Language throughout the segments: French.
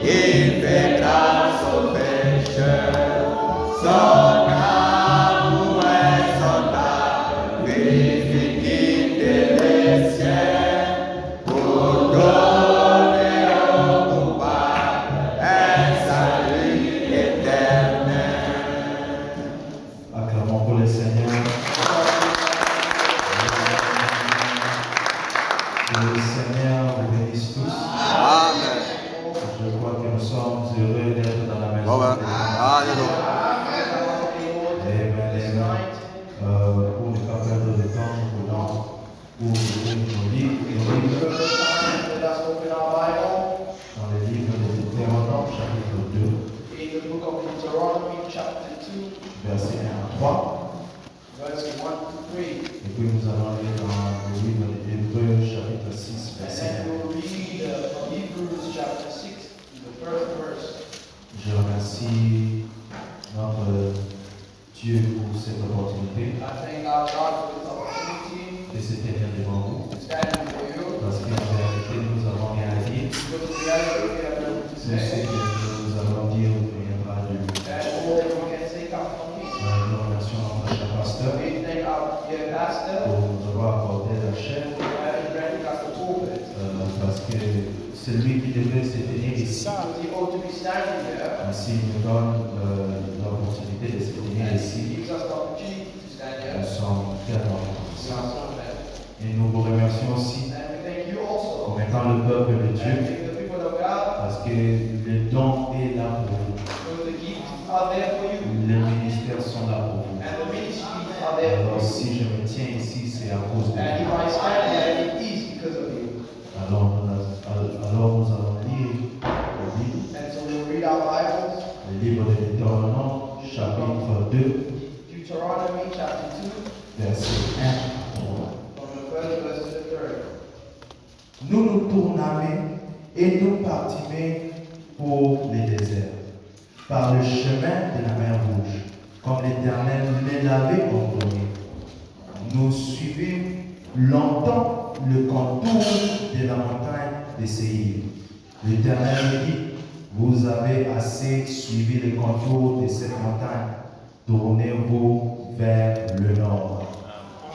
il fait grâce aux pécheurs. Son amour est sondable, vérifie quitter les cieux pour donner au coupable un salut éternel. Acclamons pour le Seigneur. Que le Seigneur vous bénisse tous. Amen. Je crois que nous sommes heureux d'être dans la maison. Amen. Amen. Pour ne pas perdre de temps, nous voulons ouvrir nos livres. Dans le livre de Deutéronome, chapitre 2, In the book of Deuteronomy, chapter 2, versets 1 à 3. verses 1 to 3. Et puis nous allons lire dans le livre de Hébreux, chapitre 6, And verset then 1. we'll read from Hebrews chapter 6, the first verse. Je remercie notre Dieu pour cette opportunité I thank our God for this opportunity de se tenir devant vous. to stand before you. Parce qu'en vérité, nous avons rien à dire. Because in reality, we have nothing to Tout ce say. que nous allons dire viendra de lui. And all that we can say comes from me. Nous remercions notre cher pasteur We thank our dear pastor pour nous avoir accordé la chair, for having granted us the pulpit. parce que c'est lui qui devait se tenir ici. Because he ought to be standing here. Ainsi, il nous donne l'opportunité de se tenir And ici. he gives us the opportunity to stand Nous here. sommes tellement We reconnaissants. are so glad. Et nous vous remercions aussi And we thank you also. comme étant le peuple de And Dieu, thank the people of God. parce que le don est là pour vous. Because the gifts are there for you. Les ministères sont là pour vous. And the ministries are there Alors for you. si je me tiens ici, c'est à cause de And if vous. I stand there, it is because of you. Alors nous allons lire le livre, And so we'll read our Bibles. le livre de Deutéronome, chapitre 2, Deuteronomy chapter 2, verset 1 à 3. from the first verse to the third. Nous nous tournâmes et nous partîmes pour le désert, par le chemin de la mer Rouge, comme l'Éternel me l'avait ordonné. Nous suivîmes longtemps le contour de la montagne de Séir. L'Éternel me dit, vous avez assez suivi le contour de cette montagne, tournez-vous vers le nord.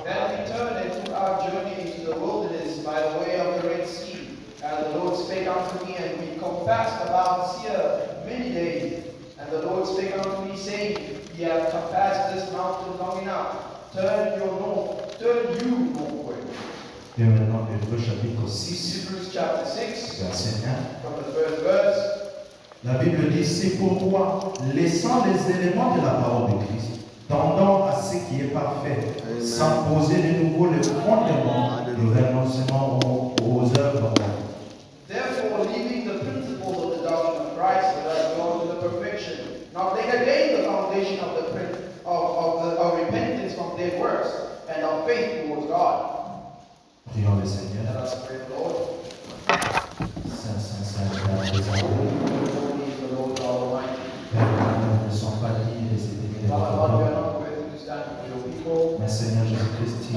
Then we turned and took our journey into the wilderness by the way of the Red Sea. And the Lord spake unto me, and we compassed about Seir many days. And the Lord spake unto me, saying, Ye have compassed this mountain long enough. Turn you northward. Et maintenant, Hébreux chapitre 6, Hebrews chapter 6, verset 1. from the first verse. La Bible dit, c'est pourquoi, laissant les éléments de la parole de Christ, tendant à ce qui est parfait, sans poser de nouveau le fondement du renoncement aux œuvres. Therefore, leaving the principles of the doctrine of Christ, let us go to the perfection. Not laying again the foundation of of repentance from dead works and of faith towards God. Prions le Seigneur. Let us pray the Lord. Saint, Saint, Saint, Père des amours. Holy is the Lord God Almighty. Père, nous ne sommes pas dignes de se tenir devant Father God, we toi. are not worthy to stand before your people. Mais Seigneur Jésus-Christ, tu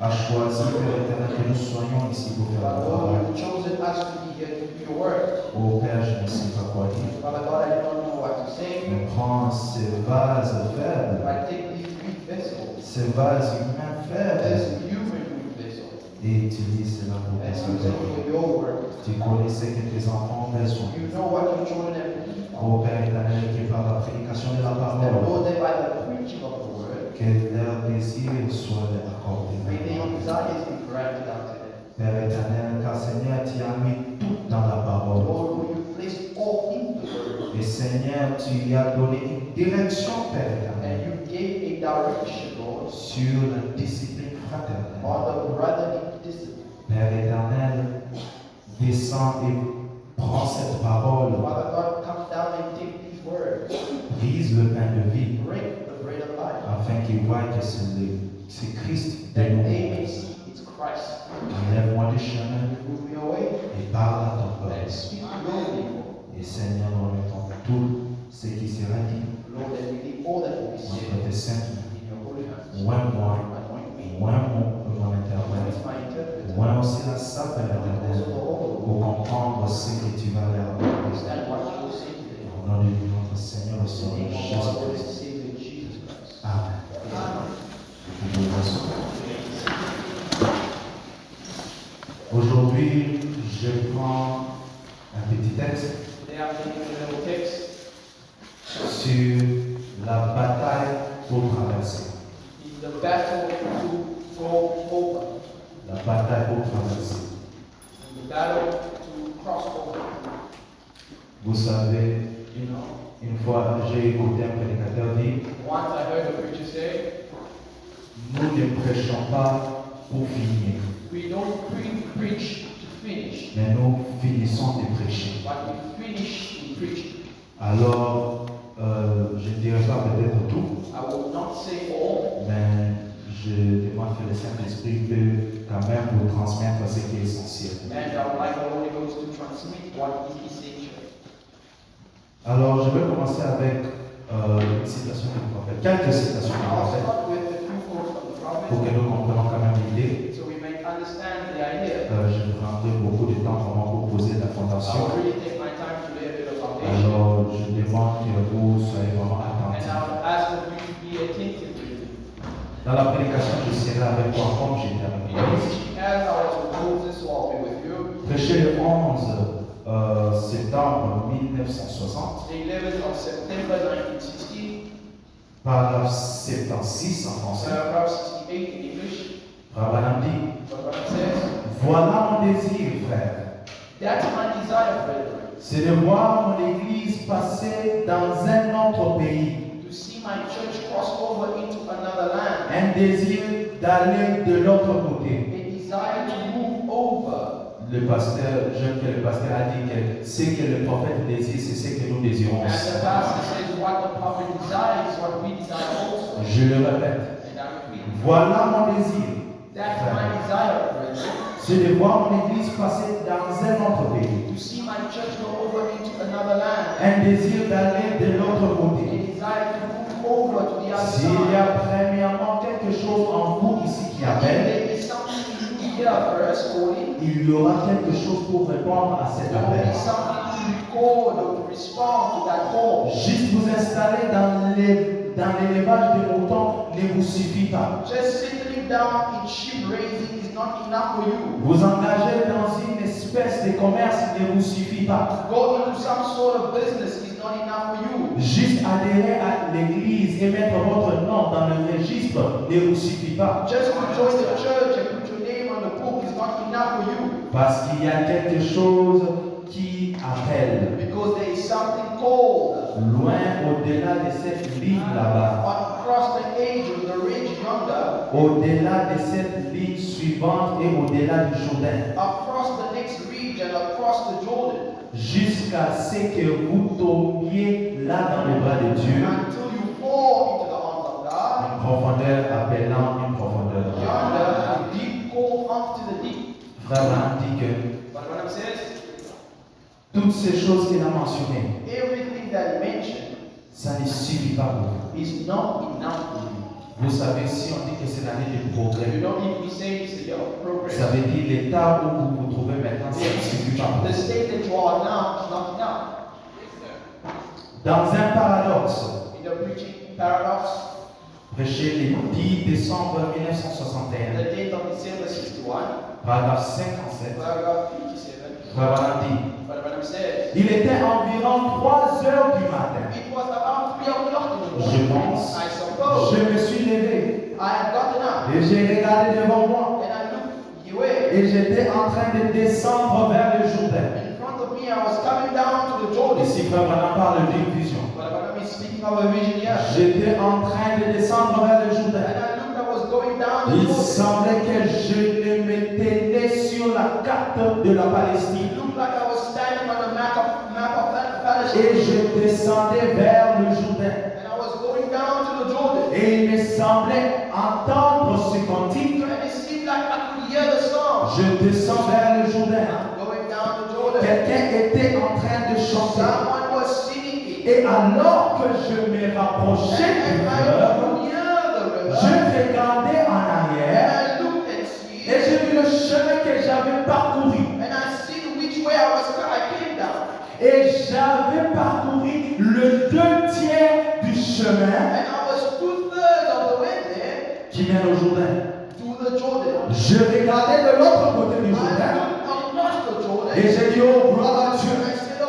as choisi, Père éternel, que nous soyons ici pour faire But ta Lord, parole. you've chosen us to be here to do your word. Oh Père, je ne sais pas quoi dire. Father God, I do not know what to say. Mais prends ces vases faibles, I take these weak vessels, ces vases humains faibles, this human weak vessel, et utilise cela pour and ta use it gloire. for your work. Tu connais ce que tes enfants ont besoin. You know what your children have need of. Oh Père éternel, que par la prédication de la And parole, Lord, that by the preaching of the word, que leur désir soit accordé. may their desires be granted unto them. Père éternel, car Seigneur, tu as mis tout dans la parole. Lord, for you placed all in the word, Et Seigneur, tu as donné une direction, Père éternel, and you gave a direction, Lord, sur la discipline fraternelle. on the brotherly discipline. Père éternel, descends et prends cette parole, Father God, come down and take these words, brise le pain de vie, break the bread of life, afin qu'ils voient que c'est Christ de that nous. they may see it's Christ. Enlève-moi du chemin Move me away, et parle à ton peuple. and speak to your people. Et Seigneur, nous remettons tout ce qui sera dit Lord, that we leave all that will be said entre tes saintes mains. in your holy hands. Oins-moi, Anoint me, oins mon interprète, anoint my interpreter, oins aussi la salle, Père and also éternel, the whole, pour comprendre ce que tu vas leur apporter. understand what petit texte Today I'm taking a little text. sur la bataille pour traverser. It's the battle to go over. La bataille pour traverser. The battle to cross over. Vous savez, une fois, j'ai écouté un prédicateur dire, Once I heard the preacher say, nous ne prêchons pas pour finir, we don't preach to finish, mais nous finissons de prêcher. but we finish in preaching. Alors, je ne dirai pas peut-être tout, I will not say all, mais je demande que le Saint-Esprit peut quand même vous transmettre ce qui est essentiel. and I would like the Holy Ghost to transmit what is essential. Alors, je vais commencer avec une citation du prophète, quelques citations du I'll prophète, start with the few quotes from the pour que prophet, nous comprenions quand même l'idée. so we may understand the idea. Je prendrai beaucoup de temps vraiment pour poser la I fondation. will really take my time to lay a bit of foundation, Alors, je demande que vous soyez vraiment and I attentifs. would ask of you to be attentive to it. Dans la prédication, je serai avec toi comme j'étais avec In toi. this, as I was with Moses, so I'll be with you. Prêché le 11 septembre 1960, The 11th of September 1960, paragraphe 76 en français. paragraph 68 in English, Rabbanam dit, but what it says, voilà mon désir, frère, that's my desire, brethren, c'est de voir mon église passer dans un autre pays. to see my church cross over into another land, Un désir d'aller de l'autre côté. a desire to move over. Le pasteur, le pasteur a dit que ce que le prophète désire, c'est ce que nous désirons. And the pastor says what the prophet desires is what we desire also. Je le répète. And I repeat, Voilà mon désir. that's my desire, brethren, C'est de voir mon église passer dans un autre pays. to see my church go over into another land, Un désir d'aller de l'autre a côté. desire to move over to the other S'il y side. a premièrement quelque chose en vous ici qui If appelle, there is something you hear first calling, il y aura quelque chose pour répondre à cet there will appel. be something to record or to respond to that call. Juste vous installer dans l'élevage des moutons ne vous suffit pas. Just settling down in sheep raising is not enough for you. Vous engager dans une espèce de commerce ne vous suffit pas. Go into some sort of business is not enough for you. Juste adhérer à l'église et mettre votre nom dans le registre ne vous suffit pas. Just to join the church and put your name on the book is not enough for you. Parce qu'il y a quelque chose qui appelle. Because there is something called Loin au-delà de cette ligne là-bas. across the age of the ridge yonder, Au-delà de cette ligne suivante et au-delà du Jourdain. across the next ridge and across the Jordan, Jusqu'à ce que vous tombiez là dans les bras de Dieu. until you fall into the arms of God. Une profondeur appelant une profondeur. Yonder, the deep call unto the deep. Frère Branham dit que But what it says, toutes ces choses qu'il a mentionnées, everything that he mentioned ça ne suffit pas pour vous. is not enough for you. Vous savez, si on dit que c'est l'année du You progrès, know, if we say it's a year of progress, ça veut dire l'état où vous vous trouvez maintenant, ça ne suffit pas pour the vous. state that you are now is not enough. Dans un paradoxe, In the preaching paradox, prêché le 10 décembre 1961, the date of December 61, paragraphe 57, paragraph 57, Frère Branham dit, but what it says, il était environ 3 heures du matin. it was about 3 o'clock in the Je morning. pense, I suppose je me suis levé I had gotten up et j'ai regardé devant moi and I looked away. et j'étais en train de descendre vers le Jourdain. In front of me, I was coming down to the Jordan. Ici, Frère Branham parle d'une vision. But I'm speaking of a vision here. J'étais en train de descendre vers le And Jourdain. I looked, I was going down the Il Jordan. semblait que je ne m'étais né sur la carte de la It Palestine. looked like I was standing on the map of Et Palestine. je descendais vers le Jourdain. And I was going down to the Jordan. Et il me semblait entendre ce cantique. And it seemed like I could hear the song. Je descends vers le Jourdain. I'm going down the Jordan. Quelqu'un était en train de chanter. Someone was singing it. Et alors que je me rapprochais du And I fleuve, could hear the je river. regardais en arrière And I looked and see et j'ai vu le chemin que j'avais parcouru. And I seen which way I came down. Et j'avais parcouru le 2/3 du chemin And I was 2/3 of the way there qui mène au Jourdain. to the Jordan. Je regardais de l'autre côté du I Jourdain looked across the Jordan. et j'ai dit, oh gloire à Dieu, And I said,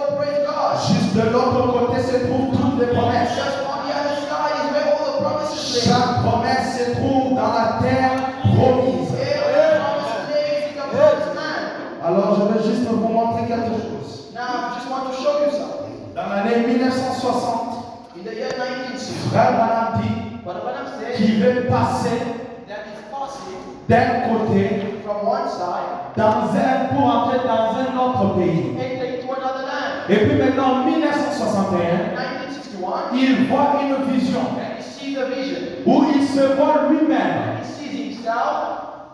Juste de l'autre côté se trouvent toutes les promesses. Just on the other side is where all the promises lay. Chaque promesse se trouve dans la terre promise. Every promise lays in the promised land. Alors je vais juste vous montrer quelque chose. Now, I just want to show you something. Dans l'année 1960, In the year 1960, Frère Branham dit but what I'm saying qu'il veut passer that is possible d'un côté from one side pour entrer dans un autre pays. and take to another land. Et puis maintenant, en 1961, 1961, il voit une vision and he sees a vision. où il se voit lui-même. He sees himself.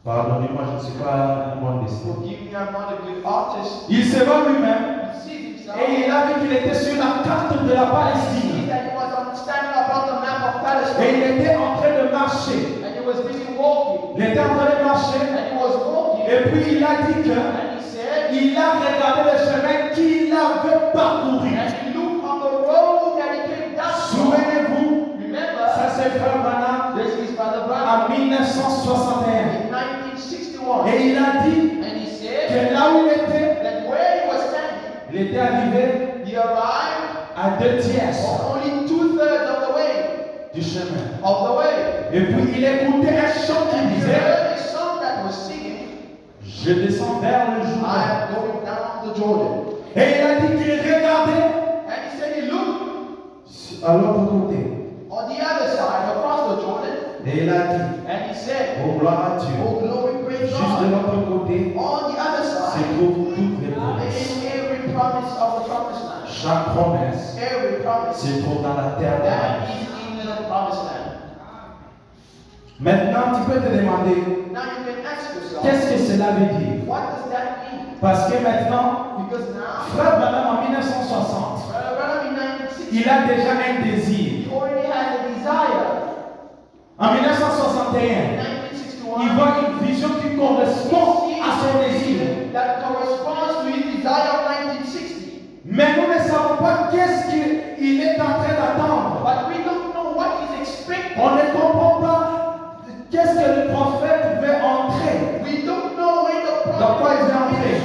Pardonnez-moi, je ne suis pas un bon dessin. Forgive me, I'm not a good artist. Il se voit lui-même He sees himself. et il a vu qu'il était sur la carte de la He Palestine. sees that he was standing upon the map of Et Palestine. il était en train de marcher. And he was busy walking. Il était en train de marcher. And he was walking. Et puis il a dit que And he said, il a regardé le chemin qu'il avait parcouru. and he looked on the road that he came down. Souvenez-vous, Remember, ça c'est Frère Branham this is Brother Branham en 1961. in 1961. Et il a dit And he said que là où il était, that where he was standing, il était arrivé he arrived à 2/3 only 2/3 of the way. du chemin. Of the way. Et puis il écoutait un chant qui And he disait heard a song that was singing, Je descends vers le I Jourdain. am going down the Jordan. Et il a dit qu'il regardait And he said he looked à l'autre côté. on the other side across the Jordan. Et il a dit And he said, Oh gloire à Dieu. oh glory, praise Juste de God. l'autre côté On the other se side trouvent toutes les promesses. is every promise of the promised land. Chaque promesse Every promise se trouve dans la terre that promise. is in the promised land. Maintenant, tu peux te demander Now you can ask yourself, qu'est-ce que cela veut dire. what does that mean? Parce que maintenant, Because now, Frère Branham en 1960, Brother Branham in 1960, il a déjà un désir. he already has a desire. En 1961, In il 1961, voit une vision qui correspond à son désir. that corresponds to his desire of 1960. Mais nous ne savons pas qu'est-ce qu'il est en train d'attendre. But we don't know what he's expecting. On ne comprend pas qu'est-ce que le prophète veut entrer. We don't know when the Dans quoi il veut prophet entrer.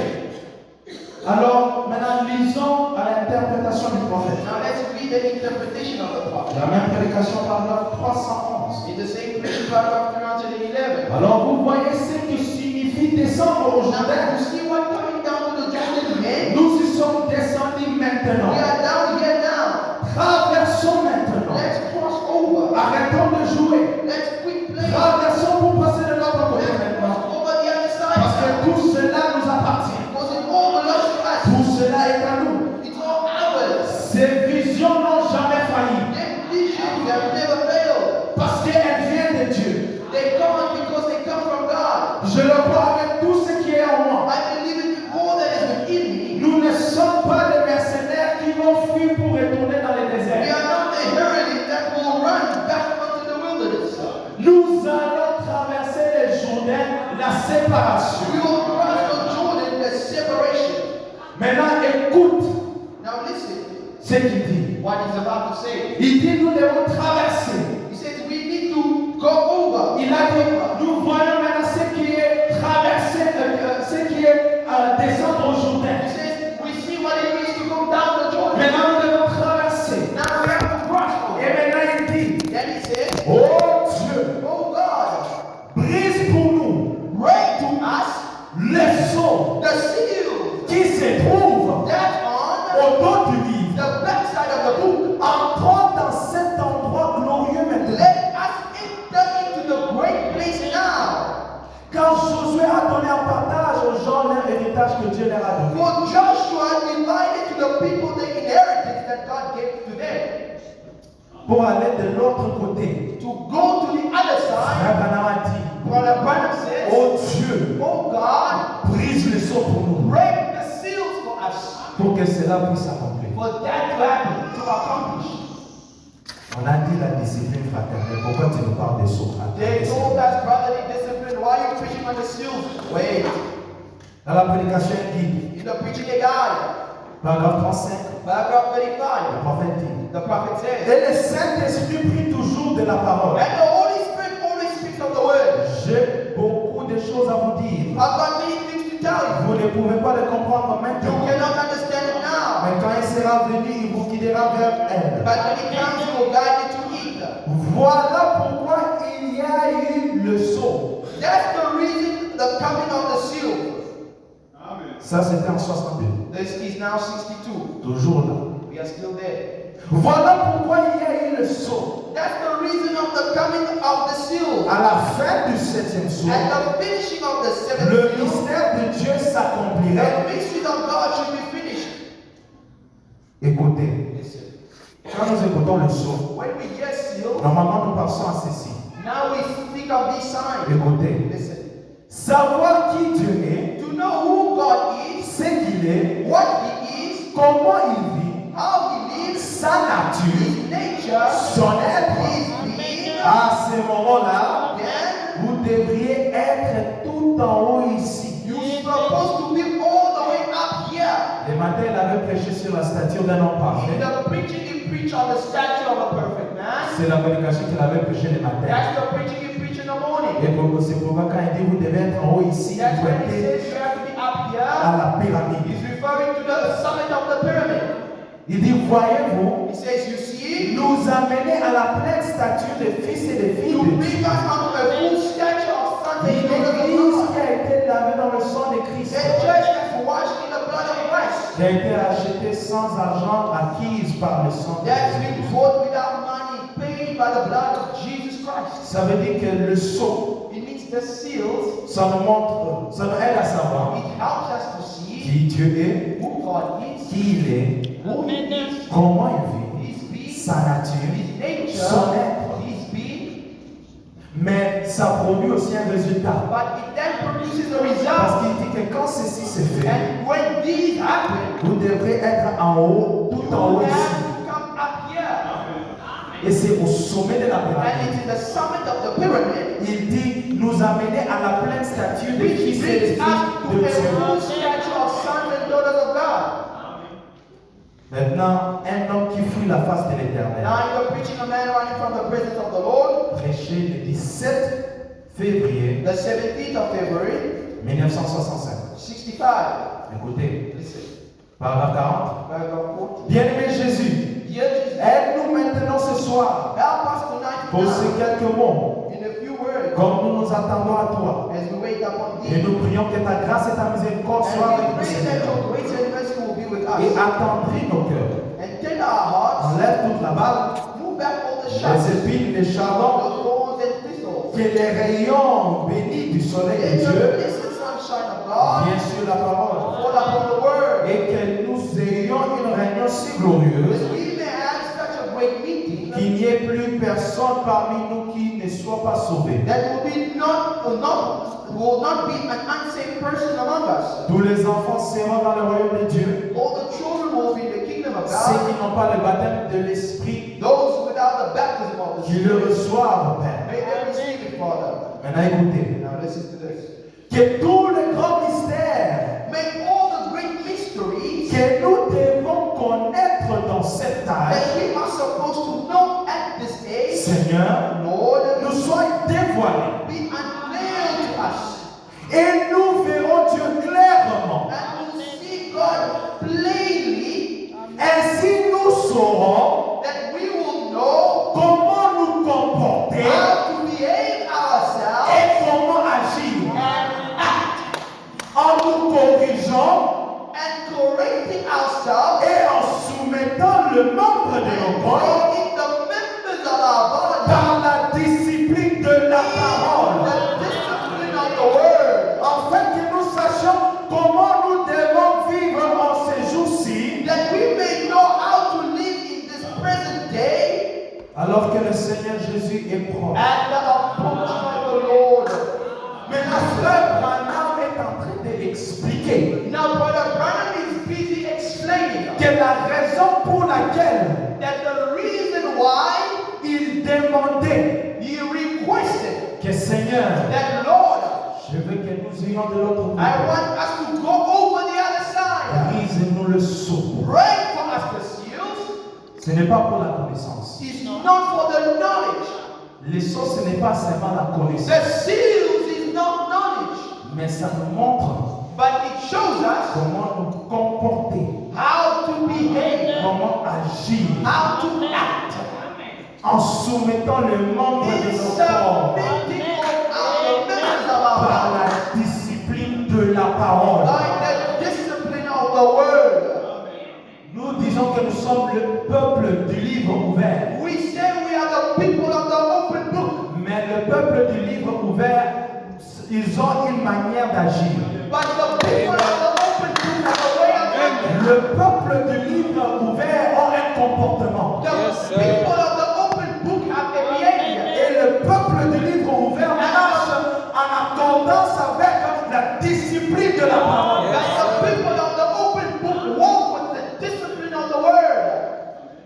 Alors, maintenant, lisons à l'interprétation du prophète. Now let's read the interpretation of the prophet. La même prédication, paragraphe 311. In the same preaching paragraph 311. Alors, vous voyez ce que signifie descendre au Now Jourdain. you see what coming down to the Jordan meant? Nous y sommes descendus We maintenant. are down here now. Traversons maintenant. Let's cross over. Arrêtons de jouer. Let's quit playing. Traversons pour passer de l'autre côté Let's maintenant. cross over the other Parce side. que tout cela nous appartient. Because it all belongs to us. Tout cela est à nous. It's all ours. Ces visions n'ont jamais failli. Them visions have never failed. Parce qu'elles viennent de Dieu. They come because they come from God. Je le crois avec tout ce qui est en moi. I believe it with all that is within me. Nous ne sommes pas des mercenaires qui vont fuir pour retourner dans les We déserts. are not the herald that will run back onto the wilderness. Nous allons traverser le Jourdain, la séparation. We will cross the Jordan, the separation. Maintenant, écoute Now listen ce qu'il dit. what he's about to say. Il dit nous devons traverser. He says we need to go over. Il a dit nous voyons maintenant ce qui est traverser, ce qui est descendre au Jourdain. He says we see what it means to go down the Jordan. Maintenant, nous devons traverser. Now we have to cross Et over. maintenant, il dit Then he says, oh Dieu, oh God, brise pour nous break to us les sceaux the seal qui se trouvent that's on au dos du livre. the backside of the book. Entrons dans cet endroit glorieux maintenant. Let us enter into the great place now. Quand Josué a donné en partage aux gens leur héritage que Dieu leur a donné. For Joshua divided to the people the inheritance that God gave to them. Pour aller de l'autre côté. To go to the other side, Abraham a dit, Brother Branham says, oh Dieu, oh God, brise les sceaux pour nous. break the seals for us. Pour que cela puisse s'accomplir. For that to happen, to accomplish. On a dit la discipline fraternelle. Pourquoi tu nous parles des sceaux They fraternels? told us brotherly discipline. Why are you preaching on the seals? Wait. Dans la prédication, il dit, In the preaching a guide, paragraphe 35, paragraph le 35, prophète dit, the prophet says, et le Saint-Esprit prie toujours de la parole. and the Holy Spirit always speaks of the word. J'ai beaucoup de choses à vous dire. I've got many things to tell you. Vous ne pouvez pas les comprendre You maintenant. cannot understand it now. Mais quand il sera venu, il vous guidera vers elle. But when he comes, he will guide you to eat. Voilà pourquoi il y a eu le sceau. That's the reason the coming of the seal. Ça, c'était en 62. This is now 62. Toujours là. We are still there. Voilà pourquoi il y a eu le sceau. That's the reason of the coming of the seal. À la fin du 7e sceau, At the finishing of the seventh le seal, mystère de Dieu s'accomplirait. the mystery of God should be finished. Écoutez, Listen. quand nous écoutons le sceau, When we get sealed, normalement nous pensons à ceci. now we think of these signs. Écoutez, Listen. savoir qui Dieu est, To know who God is, ce qu'il est, what He is, comment il vit, how He lives, sa nature, His nature, son être. His being, À ce moment-là, then vous devriez être tout en haut ici. you're supposed to be all the way up here. Le matin, il avait prêché sur la stature d'un homme In parfait. the preaching, He preached on the statue of a perfect man. C'est la prédication qu'il avait prêché le matin. That's the preaching He preached in the morning. Et c'est pourquoi quand il dit vous devez être en haut ici, That's vous when He êtes says you have to be up à here. la pyramide. He's referring to the summit of the pyramid. Il dit, voyez-vous, He says, you see, nous amener à la pleine stature des fils et des filles to de bring Dieu. us unto a full stature of sons and Une daughters of église God. qui a été lavée dans le sang de Christ, A church that's washed in the blood of Christ. qui a été achetée sans argent, acquise par le sang de That's been Christ. bought without money, paid by the blood of Jesus Christ. Ça veut dire que le sceau, It means the seals, ça nous montre, ça nous aide à savoir it helps us to see qui Dieu est, who God is, qui il est, who He is, comment il vit, His being, sa nature, His nature, son être. His being, Mais ça produit aussi un résultat. but it then produces a Parce result. qu'il dit que quand ceci se fait, And when these happen, vous devrez être en haut, tout you en haut have ici. to come up here. Et c'est au sommet de la And pyramide. it's in the summit of the pyramid, Il dit nous amener à la pleine stature des which fils et des brings filles us de to a full Dieu. stature of sons and daughters of God. Maintenant, un homme qui fuit la face de l'éternel, Now you're preaching a man running from the presence of the Lord. prêché le 17 février The 17th of February, 1965. 65. Écoutez, Listen. paragraphe 40. Paragraph 40. Bien-aimé Jésus, Dear Jesus, aide-nous maintenant ce soir help us tonight pour ces now, quelques mots, in a few words, comme nous nous attendons à toi. as we wait upon Et thee. nous prions que ta grâce et ta miséricorde soient And avec we nous, pray that Seigneur. your grace and mercy will be with Et us. attendris nos cœurs. And tend our hearts, Enlève toute la balle, move back all the les shadows, épines, les chardons, the thorns and thistles. que les rayons bénis du soleil de Let the Dieu blessed sunshine of God viennent sur la parole. fall upon the word. Et que nous ayons une réunion si glorieuse That we may have such a great meeting qu'il n'y ait plus personne parmi nous qui ne soit pas sauvé. that will not be an unsaved person among us. Tous les enfants seront dans le royaume de Dieu. All the children will be in the kingdom of Ceux God. qui n'ont pas le baptême de l'Esprit, Those without the baptism of the qui le Spirit, reçoivent, Père. may they receive it, Father. Maintenant écoutez. Now listen to this. Que tous les grands mystères Make all the great mysteries que nous devons connaître dans cette âge, that we are supposed to know at this age, Seigneur, Lord, nous soient dévoilés. be unveiled to us. Et nous verrons Dieu clairement. And we'll see God plainly, Ainsi nous saurons that we will know comment nous comporter how to behave ourselves et comment agir. and act, En nous corrigeant and correcting ourselves et en soumettant le membre de nos and corps making the members of our body par la discipline de la parole. the discipline of the word, Afin que nous sachions comment nous devons vivre en ces jours-ci, that we may know how to live in this present day alors que le Seigneur Jésus est proche. at the approaching of the Lord. Mais la frère Branham est en train d'expliquer Now, Brother Branham is busy explaining que la raison pour laquelle that the reason why il demandait he requested que Seigneur, that, Lord, je veux que nous ayons de l'autre I côté. want us to go over the other side. Brise-nous le sceau. Break for us the seals. Ce n'est pas pour la connaissance. It's not for the knowledge. Le sceau, ce n'est pas seulement la connaissance, The seals is not knowledge, mais ça nous montre but it shows us comment nous comporter how to behave. agir how to act en soumettant les membres de in nos corps submitting all the members of our par body la discipline de la parole. by the discipline of the word. Nous disons que nous sommes le peuple du livre ouvert. We say we are the people of the open book, Mais le peuple du livre ouvert, ils ont une manière d'agir. but the people of the open book have a way of acting. Le peuple du livre ouvert a un comportement. The people of the open book have a behavior. Et le peuple du livre ouvert marche en accordance avec la discipline de la parole. And the people of the open book walk with the discipline of the word.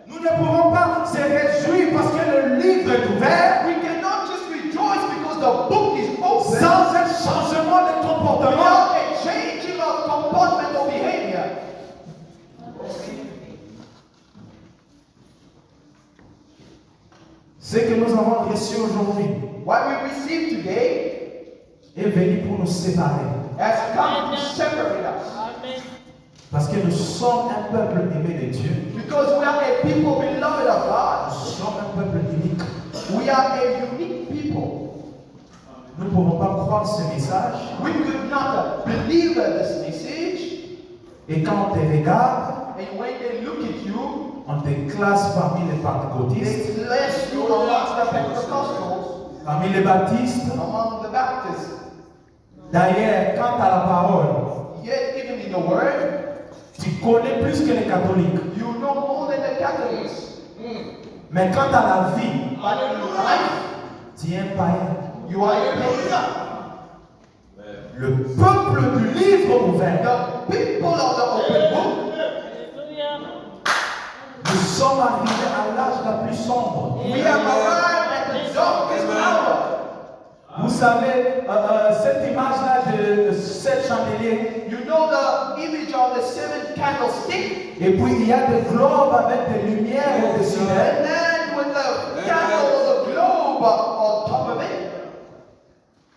Nous ne pouvons pas se réjouir parce que le livre est ouvert We cannot just rejoice because the book is open sans un changement de comportement. without a changing of comportmental behavior. Ce que nous avons reçu aujourd'hui What we receive today est venu pour nous séparer. has come to separate us Parce que nous sommes un peuple aimé de Dieu. because we are a people beloved of Nous God. sommes un peuple unique. We are a unique people. Nous ne pouvons pas croire ce message. We could not believe this message, Et quand on te regarde, and when they look at you, on te classe parmi les pentecôtistes, they place you amongst the Pentecostals, parmi les baptistes. among the Baptists. D'ailleurs, quant à la parole, Yet, even in the Word, tu connais plus que les catholiques. you know more than the Catholics. Mais quant à la vie, But in life, tu es un païen. you are a pagan. Le peuple du livre ouvert. The people of the open book, Nous sommes arrivés à l'âge la plus sombre. we have arrived at the darkest hour. Vous savez, cette image-là de 7 chandeliers, You know the image of the seven candlestick? et puis il y a des globes avec des lumières au-dessus d'elles. And then with the candle of the globe on top of it,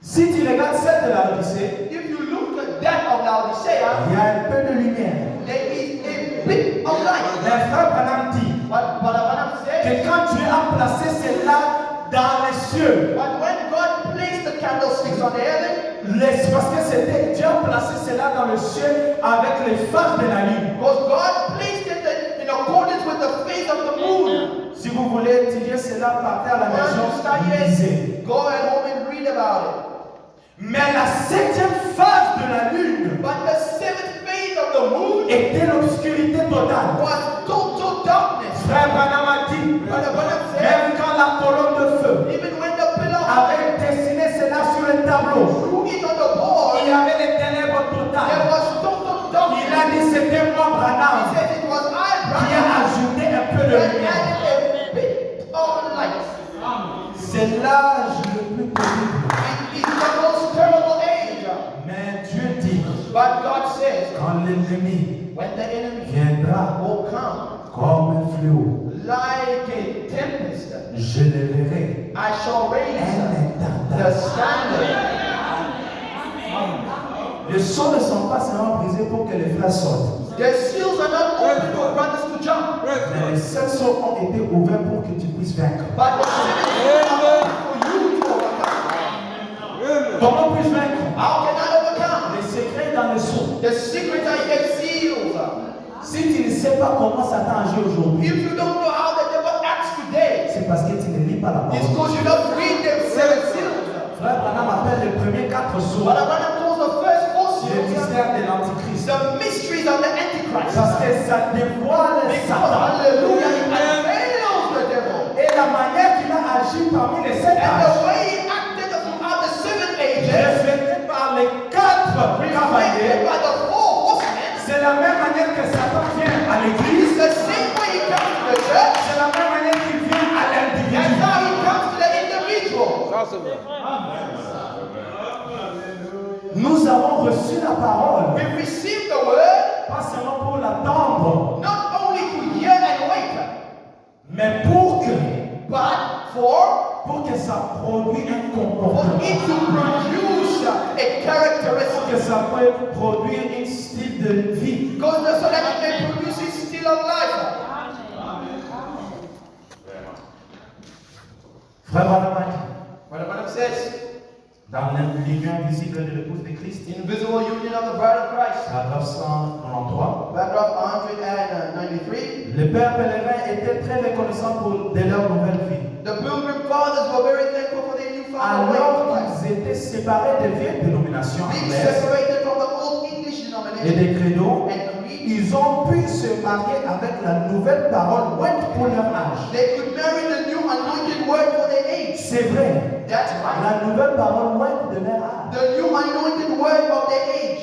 Si tu regardes celle de la Odyssée, if you look at that of Laodicea, il y a un peu de lumière. there is a bit of light. Les frères Branham dit But Balaam said, que quand Dieu a placé celle-là dans les cieux, but when God placed the candlesticks on the heaven, parce que c'était Dieu a placé cela dans le ciel avec les phases de la lune. because God placed it in accordance with the phase of the moon. Si vous voulez étudier cela, partez à la Once maison, you study lisez. it, go at home and read about it. Mais la 7e phase de la lune But the seventh phase of the moon était l'obscurité totale. was total darkness. Frère Branham a dit, Brother Branham said, même quand la colonne de feu even when the pillar avait dessiné cela sur le tableau, threw it on the board, il y avait les ténèbres there totales. was total Il darkness. a dit, c'était moi, He Branham, said it was I, qui a Branham, ajouté un peu de that lumière. added a bit of light. C'est l'âge le plus terrible. It is the most terrible age. Mais Dieu dit, But God says, quand l'ennemi when the enemy viendra will come comme un fléau, like a tempest, je le verrai I shall raise un the intendant. standard. Les sceaux ne sont pas seulement brisés pour que les frères sortent. The seals are not open for brothers to jump, Mais les 7 sceaux ont été ouverts pour que tu puisses vaincre. but the seven seals are open for you to overcome. Comment puis-je vaincre? How can I overcome? Les secrets dans les sceaux. The secret are in seals. Si tu ne sais pas comment Satan agit aujourd'hui, If you don't know how the devil acts today, c'est parce que tu ne lis pas la it's parole. because you don't read them seven seals. Frère Branham appelle les premiers 4 sceaux But Abraham calls the first four le seals mystère de l'Antichrist. the mysteries of the Antichrist. Parce que ça dévoile Because, Satan. hallelujah, it unveils the devil. Et la manière qu'il a agi parmi les 7 And âges, the way he acted throughout the seven ages, reflété par les 4 reflected cavaliers, by the four horsemen, c'est la même manière que Satan vient à is l'église, the same way he comes to the church, c'est la même manière qu'il vient à that's l'individu. how he comes to the individual. Nous avons reçu la parole, We receive the word pas seulement pour l'attendre, not only to hear and wait, mais pour que but que ça produise un for comportement, it to produce a characteristic. que ça peut produire un style de vie. Because so that it may produce a still of life. Frère Branham a dit, Brother Branham says, dans l'union invisible de l'épouse de Christ, Invisible Union of the Bride of Christ, paragraphe 193, paragraph 193, les pères pèlerins étaient très reconnaissants de leur nouvelle vie. the Pilgrim Fathers were very thankful for their newfound way of Alors Christ. qu'ils étaient séparés des vieilles dénominations Being anglaises separated from the old English et denomination des credos, and creed, ils ont pu se marier avec la nouvelle parole ointe pour leur âge. they could marry the new anointed word for their age. C'est vrai, That's right. la nouvelle parole ointe de leur âge. The new anointed word of their age.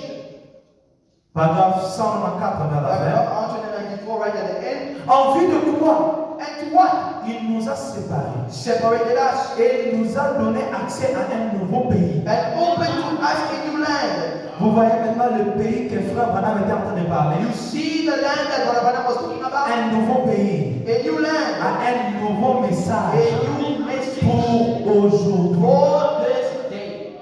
Paragraphe 194 vers la fin. Paragraph 194 right at the end. En vue de quoi? And to what? Il nous a séparés Separated us et il nous a donné accès à un nouveau pays. and opened to us a new land. Vous voyez maintenant le pays que Frère Branham était en train de parler. You see the land that Brother Branham was talking about? Un nouveau pays, A new land. un nouveau message A new message pour aujourd'hui. for this day.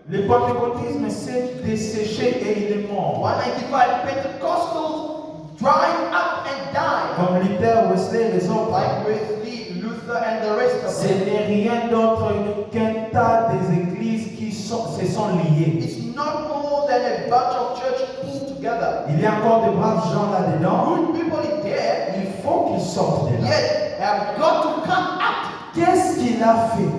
Le pentecôtisme s'est desséché et il est mort. 195 Pentecostals dried up and died. Comme Luther, Wesley et les autres. Like Wesley, Luther, and the rest of Ce them. n'est rien d'autre qu'un tas des églises qui se sont liées. It's not more than a bunch of church pulled together. Il y a encore de braves gens là-dedans. Good people in there, Il faut qu'ils sortent de là. yet have got to come out. Qu'est-ce qu'il a fait?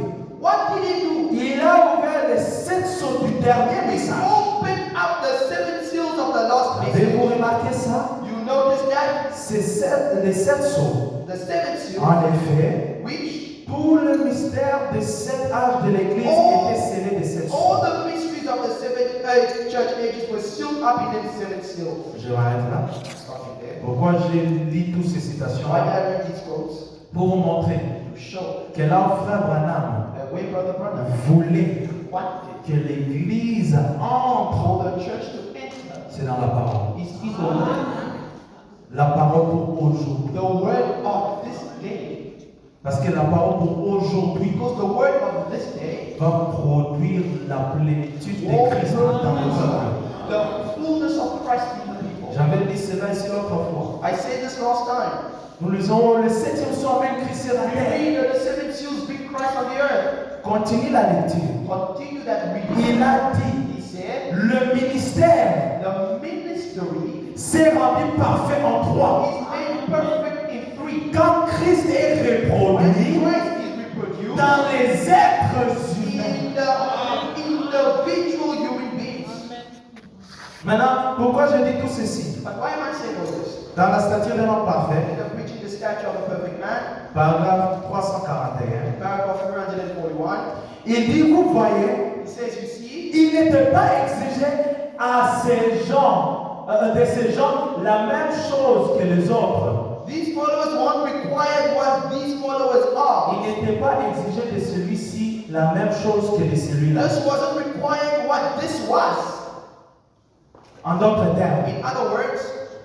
What did he do? Il a ouvert les 7 sceaux du dernier He message. opened up the 7 seals of the last Avez-vous message. remarqué ça? You notice that? C'est les 7 sceaux. The 7 seals, En effet, which tout le mystère des 7 âges de l'Église était scellé de 7 all sceaux. the mysteries of the 7 church ages were sealed up in the 7 seals. Je m'arrête là. Stopping there. Pourquoi j'ai lu toutes ces citations? Why did I read these quotes? Pour vous montrer To show que là, Frère Branham that way Brother Branham voulait wanted que l'Église entre, for the church to enter c'est dans la parole. is the word. La parole pour aujourd'hui. The word of this day. Parce que la parole pour aujourd'hui Because the word of this day va produire la plénitude de will Christ dans le peuple. the fullness of Christ in the people. J'avais dit cela ici l'autre fois. I said this last time. Nous lisons le 7e soir même Christ sur la We terre. read that the 7 seals bring Christ on the earth. Continue la lecture. Continue that reading. Il a dit, He said, le ministère the ministry s'est rendu parfait en 3. is made perfect in 3. Quand Christ est When reproduit Christ is reproduced dans les êtres humains. in the individual human beings. Maintenant, pourquoi je dis tout ceci? But why am I saying all this? Dans la stature d'un homme parfait, After preaching the statue of a perfect man, paragraphe 341, paragraph 341, il dit, vous voyez, it says, you see, il n'était pas exigé à ces gens, de ces gens, la même chose que les autres. these followers weren't required what these followers are. Il n'était pas exigé de celui-ci la même chose que de celui-là. This wasn't required what this was. En d'autres termes, In other words,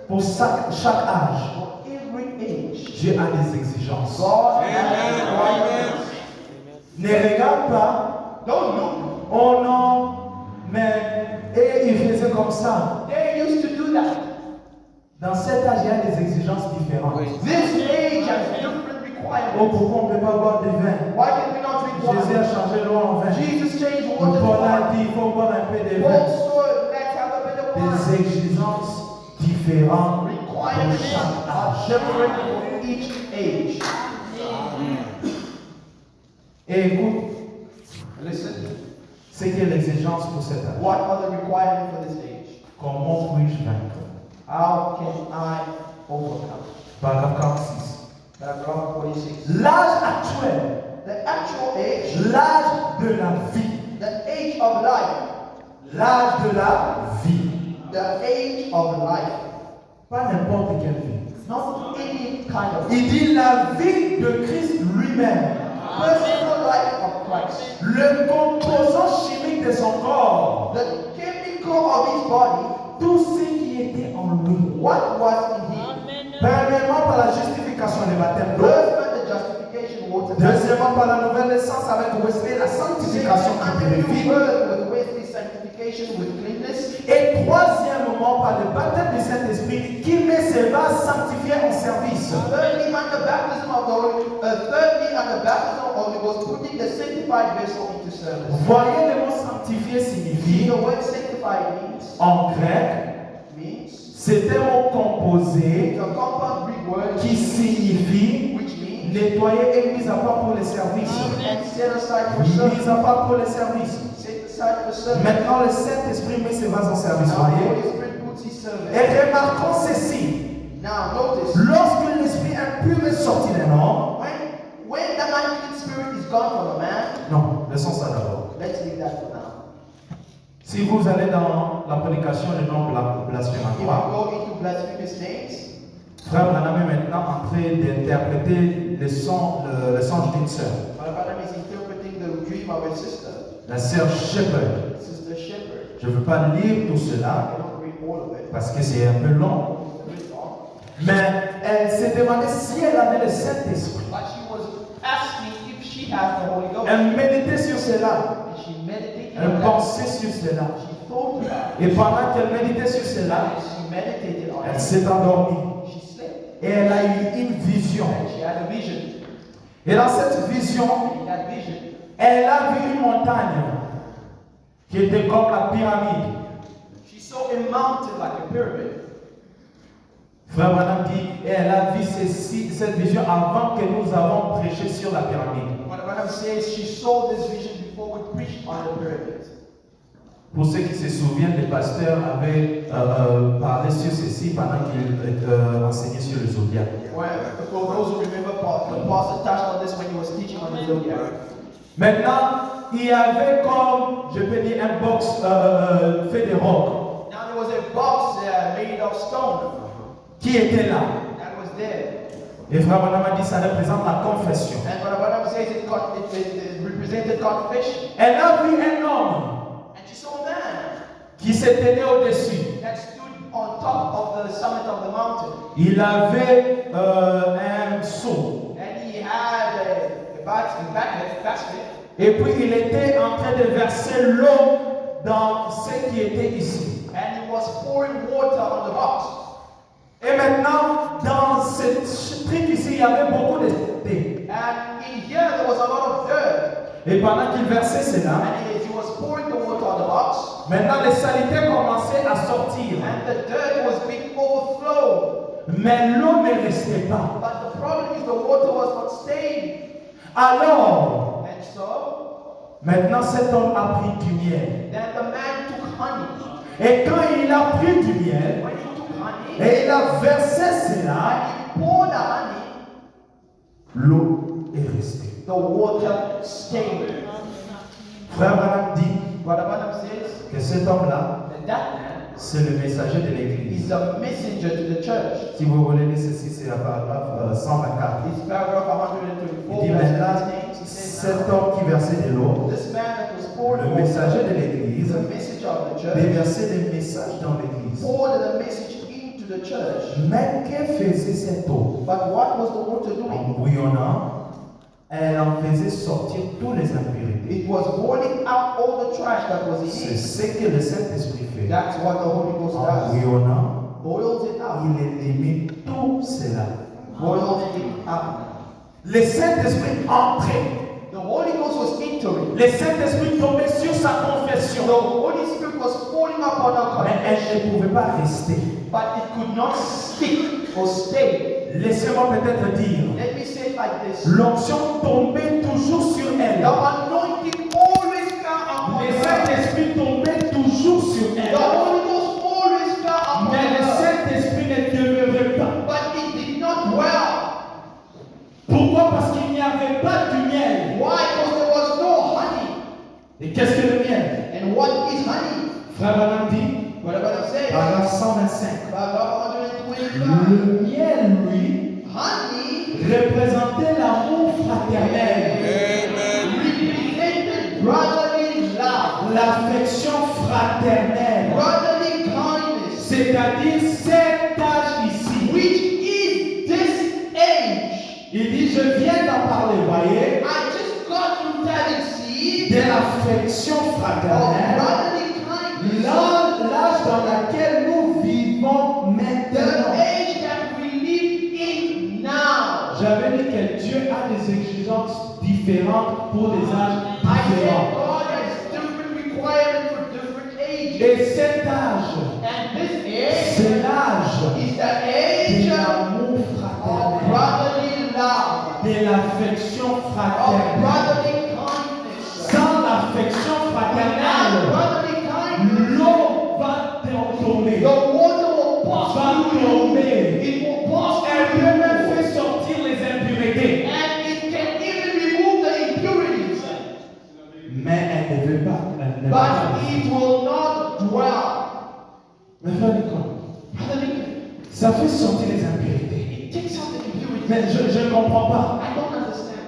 pour chaque âge, for every age, Dieu a des exigences. God has requirements. Ne regarde pas, Don't look. oh non, mais et il faisait comme ça. They used to do that. Dans cet âge, il y a des exigences différentes. This age has different Oh, requirements. pourquoi on ne peut pas boire du vin? Why can we not drink Jésus a wine? changé l'eau en vin. Jesus changed water to Paul a wine. dit il faut boire un peu de vin. Also, let's have a bit of wine. Des exigences différentes pour Requirements chaque are âge. different for each age. Et écoute, Listen, ce qui est l'exigence pour cet âge. what are the requirements for this age? Comment puis-je vaincre? How can I overcome? Paragraphe 46. Paragraph 46. L'âge actuel, The actual age, l'âge de la vie. the age of life, L'âge de la vie. the age of life, Pas n'importe quelle vie. not any kind of Il dit la vie de Christ lui-même. personal life of Christ. Le composant chimique de son corps. The chemical of his body, Tout ce qui était en lui. what was in him. Premièrement par la justification du baptême d'eau. First, by the justification water. Deuxièmement par la nouvelle naissance avec Wesley, la sanctification qui Second, new purifie. birth with Wesley sanctification with cleanness. Et troisièmement par le baptême du Saint-Esprit qui met ses vases sanctifiés en service. Thirdly, under baptism of the Holy, thirdly, under baptism of the Holy Ghost, putting sanctified vessel into service. Voyez, le mot sanctifié signifie, The word sanctified means en grec, c'est un mot composé it's a compound Greek word qui signifie which means nettoyer et mis à part pour les services. and set aside for service. Mis à part pour les services. Set aside for service. Maintenant, le Saint-Esprit met ses vases en service. Now the Voyez. Holy Spirit puts his service. Et remarquons ceci. Now notice, Lorsque l'esprit impur est sorti d'un homme, when the unclean spirit is gone from a man, non, laissons ça d'abord. let's leave that for now. Si vous allez dans la prédication du nom If you blasphématoire, go into blasphemous names, Frère Branham est maintenant en train d'interpréter le songe d'une sœur, Brother Branham is interpreting the dream of his sister, la sœur Shepherd. Sister Shepherd. Je ne veux pas lire tout I cela cannot read all of it. parce que c'est un peu long, It's a bit long. mais elle s'est demandé si elle avait le Saint-Esprit. But she was asking if she has the Holy Ghost. Elle méditait sur cela, And she meditated elle on that. pensait sur cela. She thought about Et pendant qu'elle méditait sur it. cela, And she meditated on elle it. s'est endormie. She slept. Et elle a eu une vision. And she had a vision. Et dans cette vision, And in that vision, elle a vu une montagne qui était comme la pyramide. she saw a mountain like a pyramid. Frère Branham dit, et elle a vu cette vision avant que nous avons prêché sur la pyramide. What Branham says, she saw this vision before we preached on the pyramid. Pour ceux qui se souviennent, le pasteur avait parlé sur ceci pendant qu'il enseignait sur le zodiaque. Well, for those who remember, the pastor touched on this when he was teaching on the zodiac. Maintenant, il y avait comme, je peux dire, un box fait de roc Now there was a box made of stone qui était là. that was there. Et Frère Branham a dit, ça représente la confession. And what Branham says it represented confession. Elle a vu un homme And she saw a man qui se tenait au-dessus. that stood on top of the summit of the mountain. Il avait un seau. And he had a basket. Et puis il était en train de verser l'eau dans ce qui était ici. And he was pouring water on the box. Et maintenant, dans ce truc ici, il y avait beaucoup de thé. And in here there was a lot of dirt. Et pendant qu'il versait cela, And as he was pouring the water on the box, maintenant les saletés commençaient à sortir. and the dirt was being overflowed. Mais l'eau ne restait pas. But the problem is the water was not staying. Alors, And so, maintenant cet homme a pris du miel. then the man took honey. Et quand il a pris du miel, When he took honey, et il a versé cela, he poured the honey, l'eau est restée. the water stayed. Frère Branham dit Brother Branham says que cet homme-là, that man c'est le messager de l'église. is a messenger to the church. Si vous voulez lire ceci, c'est la paragraphe 124. This paragraph Il 134, dit verse maintenant, 19, he says, cet homme qui versait de l'eau, this man that was poured le water, messager de l'église, the messenger of the church, déversait des messages dans l'église. poured the message into the church. Mais que faisait cette eau? But what was the water En doing? bouillonnant, elle en faisait sortir tous les impurités. It was boiling out all the trash that was in C'est it. ce que le Saint-Esprit fait. That's what the Holy Ghost En does. bouillonnant, Boils it out. il élimine tout cela. Boils it out. Le Saint-Esprit entrait. The Holy Ghost was entering. Le Saint-Esprit tombait sur sa The confession. Holy Spirit was falling upon our Mais confession. elle ne pouvait pas rester. But it could not stick or stay. Laissez-moi peut-être dire, Let me say it like this. l'onction tombait toujours sur elle. The anointing always fell upon Le her. Saint-Esprit tombait toujours sur The elle. Holy Ghost always fell upon Mais le her. Saint-Esprit ne demeurait pas. But it did not dwell. Pourquoi? Parce qu'il n'y avait pas du miel. Why? Because there was no honey. Et qu'est-ce que le miel? And what is honey? Frère Branham dit, What am I going to say? paragraphe 125. Paragraph 125. Le miel, lui, Honey représentait l'amour fraternel, represented brotherly love, l'affection fraternelle, brotherly kindness, c'est-à-dire cet âge ici. which is this age. Il dit, je viens d'en parler, voyez, I just got to tell you, see, de l'affection of fraternelle, brotherly kindness, l'âge dans lequel nous vivons the maintenant. age that we live in now. J'avais dit que Dieu a des exigences différentes pour des âges I said différents. God has different requirements for different ages. Et cet âge, And this age c'est l'âge is the de age l'amour of fraternel, brotherly love, de l'affection of fraternelle. brotherly kindness. Sans l'affection Without fraternelle, brotherly kindness, l'eau va tomber. the water will pass Va through you. tomber. It will pass Elle through peut même you. faire sortir les impuretés. And it can even remove the impurities. Mais elle ne veut pas. Elle ne veut But pas. it will not dwell. Mais frère Nicolas, Brother Nick, ça fait sortir les impuretés. it takes out the impurities. Mais je ne comprends pas. I don't understand.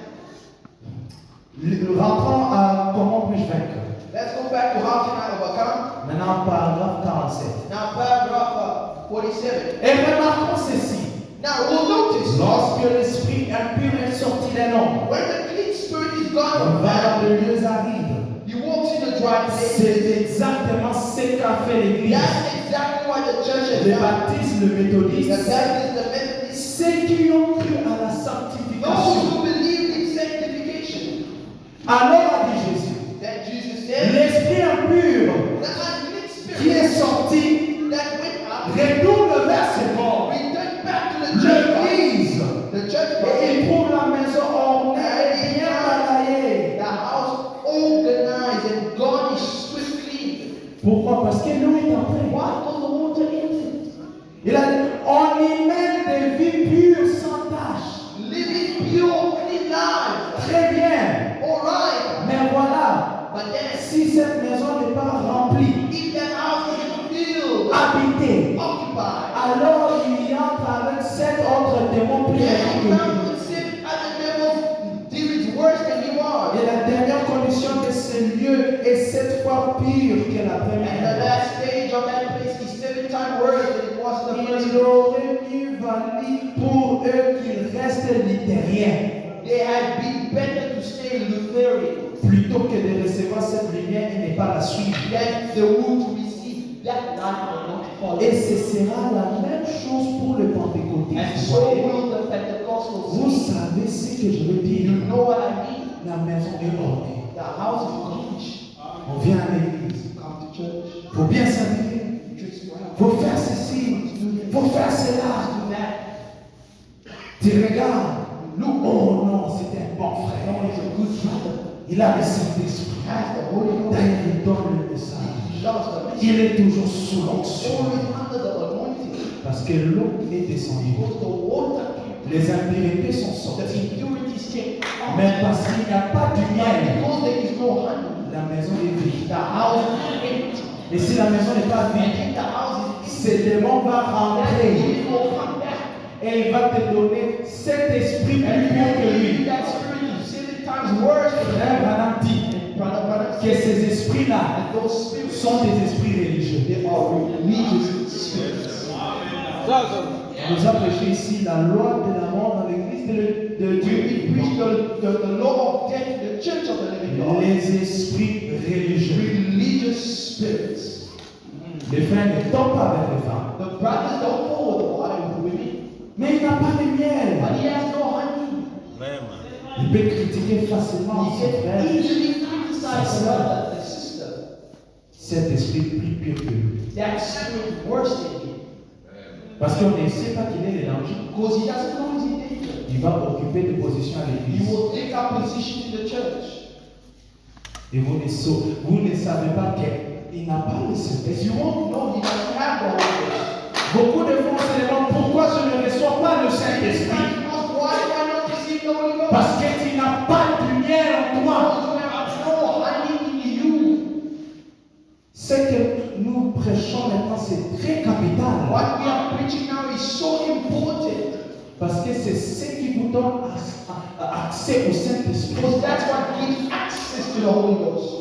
Rentrons à comment puis-je vaincre. Let's go back to how can I overcome. Maintenant, paragraphe 47. Now, paragraph 47. Et remarquons ceci. Now, we'll notice Lorsque l'esprit impur est sorti d'un homme, when the clean spirit is gone from va man, de lieux arides. he walks in the dry places. C'est exactement ce qu'a fait l'Église. That's exactly what the church has Les done. baptistes, le The méthodiste, Baptists, the Methodists, ceux qui ont cru à la those sanctification. who believe in sanctification. Alors a dit Jésus, That Jesus said, l'esprit impur the unclean qui est spirit sorti that went out, retourne vers ses corps, returned back to the church body. l'église, The church et body, il trouve la maison ornée et bien balaillée. the house organized and garnished, swift clean. Pourquoi? Parce que l'eau est entrée. Why was the water empty? Il a dit, on y mène des vies pures sans tache. Living pure, clean lives. Très bien. All right. Mais voilà, But then, si cette maison n'est pas remplie, if that house is filled, habitée, occupied, alors il y entre avec 7 autres démons plus then méchants you que come lui. and sit at the devil, demons worse than you are. Et la dernière condition de ce lieu est 7 fois pire que la And the première. last stage of that place is 7 times worse than it was in the first. Il aurait mieux valu pour eux qu'ils restent luthériens They had been better to stay Lutheran plutôt que de recevoir cette lumière et ne pas la suivre. than they would receive that light and not follow. Et ce sera la même chose pour le And pentecôtisme. so will the Pentecostals. Vous savez ce que je veux dire. You know what I mean? La maison est ornée. The house is garnished. On vient à l'église. Come to church. Faut bien s'habiller. Dress well. Faut faire ceci. Faut faire cela. Do that. Tu regardes. Oh non, c'est un bon No, frère. he's a good brother. Il a le Saint-Esprit. Has the Holy Ghost. D'ailleurs, il donne le message. He loves the message. Il est toujours sous l'onction. Always under the anointing. Parce que l'eau est descendue. Because the water, Les impuretés sont the sorties. impurities came out. Mais parce qu'il n'y a pas du miel, Because there is no honey, la maison est vide. the house is empty. Et si la maison n'est pas And vide, if the house is ce démon va empty, rentrer it will come back. et il va te donner cet esprit plus pur que lui. That spirit is 7 times worse than Frère Branham dit brother. que ces esprits-là And those spirits, sont des esprits religieux. they are religious spirits. On nous a prêché ici la loi de la mort dans l'église de Dieu. We preach the law of death in the church of the living God. Les esprits religieux. Religious spirits. Les frères ne tombent pas avec les femmes. The brothers don't follow the water with the women, Mais il n'a pas de miel. but he has no honey. Il peut critiquer facilement He son can frère. easily criticize the brother, the sister. Cet esprit plus pur que lui. That spirit worse than him. Parce qu'on ne sait pas qu'il est le danger. Because he doesn't know he's in danger. Il va occuper des positions à He l'église. will take up position in the church. Et vous ne savez pas qu'il n'a pas le If Saint-Esprit. you won't know, he doesn't have the Holy Ghost. Beaucoup de fois, on se demande pourquoi je ne reçois pas le This Saint-Esprit. time, why do I not receive the Holy Ghost? Parce que tu n'as pas de lumière en toi. Because you have no honey in you. Ce que nous prêchons maintenant, c'est très capital. What we are preaching now is so important. Parce que c'est ce qui vous donne accès au Saint-Esprit. Because that's what gives access to the Holy Ghost.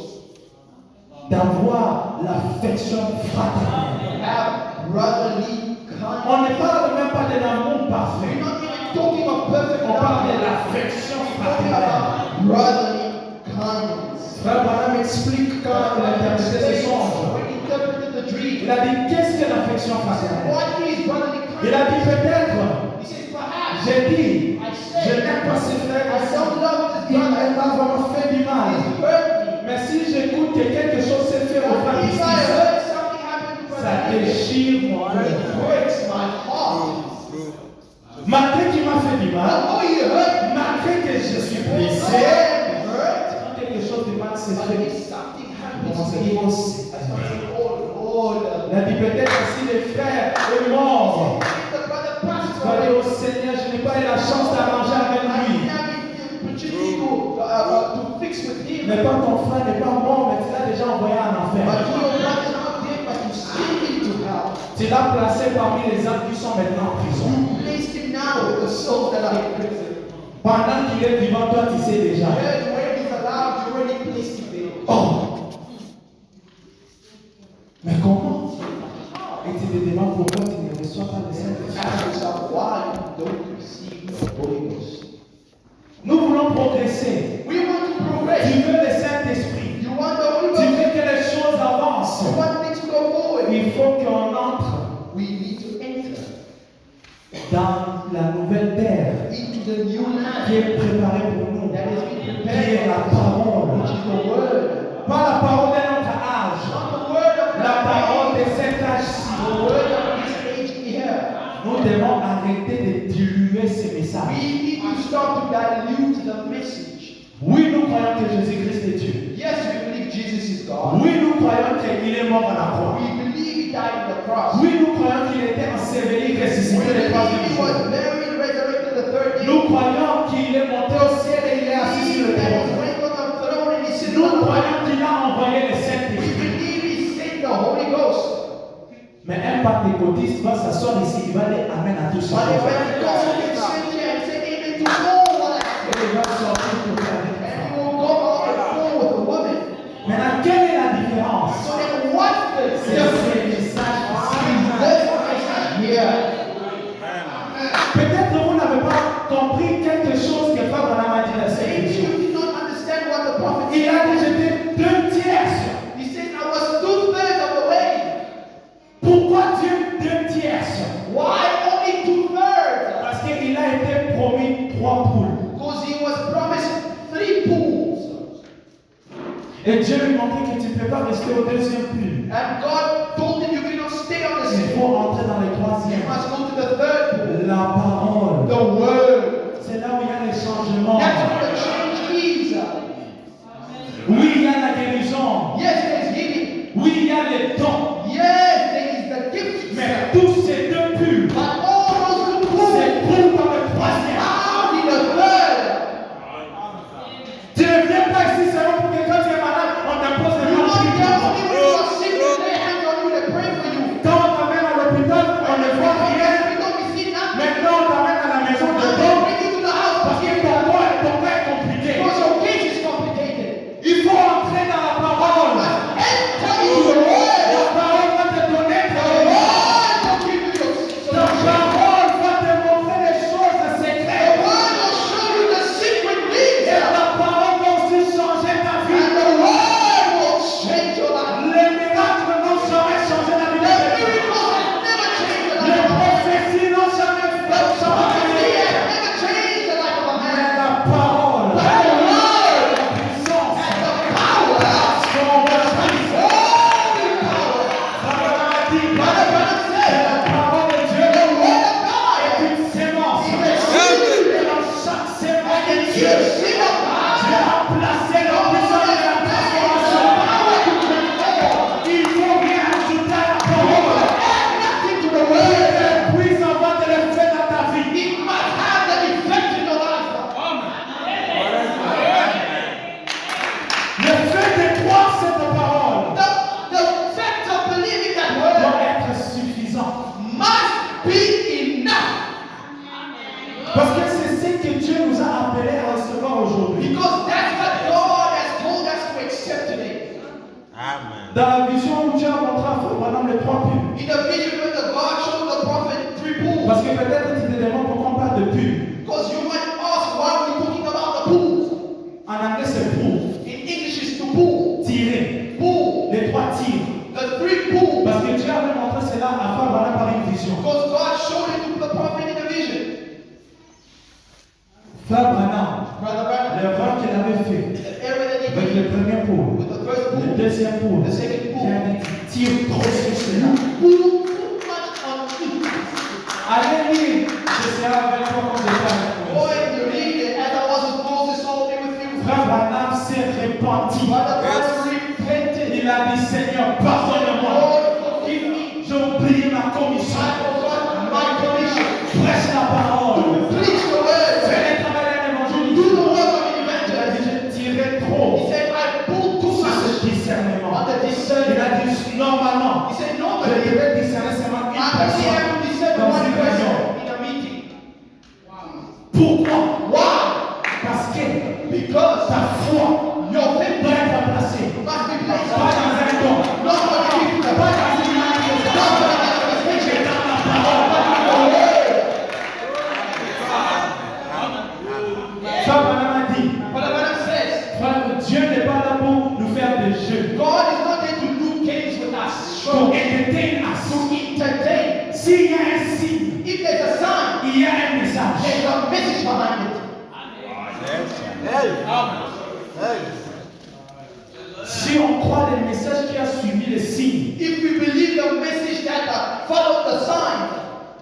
D'avoir l'affection fraternelle. Have brotherly kindness. On ne parle même pas de l'amour parfait. We're not even talking of perfect On parle de love. l'affection We're talking fraternelle. about brotherly kindness. Frère Branham explique quand il a interprété ce songe. When he interpreted the dream, Il a dit qu'est-ce que l'affection fraternelle? what is brotherly Il a kindness? dit peut-être He says perhaps J'ai dit, I je said, n'aime pas ce frère. I don't love this Il brother. m'a vraiment fait du mal. He hurt me. Mais si j'écoute que quelque chose s'est fait au But frère if ici, I heard something happen to ça brother David, déchire mon it cœur. breaks my heart. Malgré qu'il m'a fait du mal, Although he hurt me, malgré que je suis although blessé, I'm hurt, quand quelque chose de mal s'est but fait, if something happens commence to à me, dire I aussi. start saying, oh Lord, La dit peut-être que si le frère est mort, if the brother passed tu vas dire away, au Seigneur, je n'ai pas eu la chance d'arranger avec I lui. didn't have the opportunity to fix with him. Mais pas ton frère n'est pas mort, mais tu l'as déjà envoyé en But enfer. your brother is not dead, but you sent him to hell. Tu l'as placé parmi les âmes qui sont maintenant en prison. You placed him now with the souls that are in prison. Pendant qu'il est vivant, toi tu sais déjà. When he's alive, you already placed him there. Oh! Mais comment? Et tu te demandes pourquoi tu ne reçois pas le Saint-Esprit. Ask yourself why you don't receive the Holy Ghost. Nous voulons progresser. We want to Tu progress. veux le Saint-Esprit. You want the Holy Tu Ghost. veux que les choses avancent. You want things to go forward. Il faut qu'on entre We need to enter dans la nouvelle terre into the new qui land est préparée pour nous, that has been qui prepared est la for us, parole. which is the word. Pas la parole d'un autre âge, Not the word of la parole God. de cet âge-ci. The word of this age here. Nous devons arrêter de diluer ces messages. We need to stop to dilute the message. Oui, nous croyons que Jésus-Christ est Dieu. Yes, we believe Jesus is God. Oui, nous croyons qu'il est mort à la croix. We believe he died on the cross. Oui, nous croyons qu'il était enseveli, We ressuscité le believe troisième he jour. was buried, resurrected the third day. Nous croyons qu'il est monté au ciel et il est assis sur le That he trône. went on the throne and he sits Nous on the croyons qu'il a envoyé le We Saint-Esprit. believe he sent the Holy Ghost. Mais un pentecôtiste va s'asseoir ici, il va dire Amen à tous ces But if choses. when God can sit here and say amen to all what I Et say, il va sortir pour faire des and enfants. he will go on the floor with the woman. Maintenant, quelle est la différence? So then what's the C'est difference? ce message ici. This message here. Peut-être que vous n'avez pas compris quelque chose que Frère Branham a dit la Maybe semaine you did not understand what the prophet Il a said. dit j'étais 2/3. He said, I was 2/3 of the way. Pourquoi Dieu 2/3? Why only 2/3? Parce qu'il a été promis 3 poules. Because he was promised 3 pools. Et Dieu lui montrait que tu ne peux pas rester au deuxième poule. And God told him you cannot stay on the Il second. faut entrer dans le You troisième. must go to the third pool. La parole. The word. C'est là où il y a les changements. That's where the change is. Oui, il y a la guérison. Yes, there's healing. Oui, il y a les dons. Yes, there is the gift. Mais tous ces 2 pulls, But all those 2 pools c'est pour dans le troisième. are in the third. Tu ne viens pas ici seulement pour que quand tu es malade, on t'impose des You mains. don't get only when you are sick, they lay hands on you, they pray for you. Quand on t'amène à l'hôpital, on ne voit rien. We don't see nothing. Maintenant, on t'amène à la maison de And they dons bring you to the house parce que ton cas est compliqué. because your case is complicated. Il faut entrer dans la parole. Enter into the word. La parole va te donner The ta vie. word will give you your La solution. parole va te montrer les choses The secrètes. word will show you the secret things. Et la parole va aussi changer ta And vie. the word will change your life. Les miracles n'ont jamais changé la vie The de quelqu'un. miracles have never changed the Les life of a man. prophéties n'ont jamais The fait changer la vie prophecy de has quelqu'un. never changed the life of a Mais man. la parole, But the word la puissance, and the power, son esprit, holy power, Abraham a dit, Brother Branham que said, la parole de Dieu the word of God est une sémence. is a seed. Et dans chaque sémence de And Dieu, you see the power. Dieu a placé la puissance de la transformation. Il faut rien ajouter à la parole. Add nothing to the Pour word. qu'elle puisse avoir de l'effet dans ta vie. It must have the effect in your life. Le fait de croire cette parole The fact of believing that word doit être suffisant. must be enough. Parce que c'est ce que Dieu nous a appelés à recevoir aujourd'hui. Because that's what God has told us to accept today. Dans la vision où Dieu a montré à Frère Branham les 3 pubs. In the vision when the God showed the prophet 3 pools. Parce que peut-être tu te demandes pourquoi on parle de pub. Because you might ask why we're talking about the pools. En anglais c'est pour, In English it's to pool. tirer. Pool. Les 3 tirs. The 3 pools. Parce que Dieu avait montré cela à Frère Branham par une vision. Because God showed it to the prophet in a vision. Frère Branham, Brother Branham, l'erreur qu'il avait fait the error that he avec made le premier pool, with the first le pool, deuxième pool, the second il pool, a dit tire trop sur cela. too much on it. Allez lire, je serai avec toi comme je serai avec Go Moïse. and you read it, as I was with Moses, so be with you. Frère Branham s'est repenti. Brother Branham repented. Il a dit Seigneur, pardonne-moi. Lord, forgive me. J'ai oublié ma commission. I forgot my commission. Prêche la parole. Preach the word. Fais le travail d'un évangéliste. Do the work of an Il a evangelist. dit je tirais He trop said, I pulled too sur much ce discernement. on the Il discernment. a dit normalement, He said, je nobody. devais discerner seulement I une only personne have to discern dans one une person réunion. in a meeting. Pourquoi? Why? Parce que Because ta foi your faith doit être placée must be pas placed. dans un don, Not for the people. pas dans une manifestation, Not for the manifestation. mais dans la parole. Frère Branham a dit, But the Bible says, frère, Dieu n'est pas là pour nous faire des jeux, God is not there to do games with us. pour entertain us. To entertain. S'il y a un signe, If there's a sign, il y a un message. there's a message behind it. Si on croit le message qui a suivi le signe, If we believe the message that follows the sign,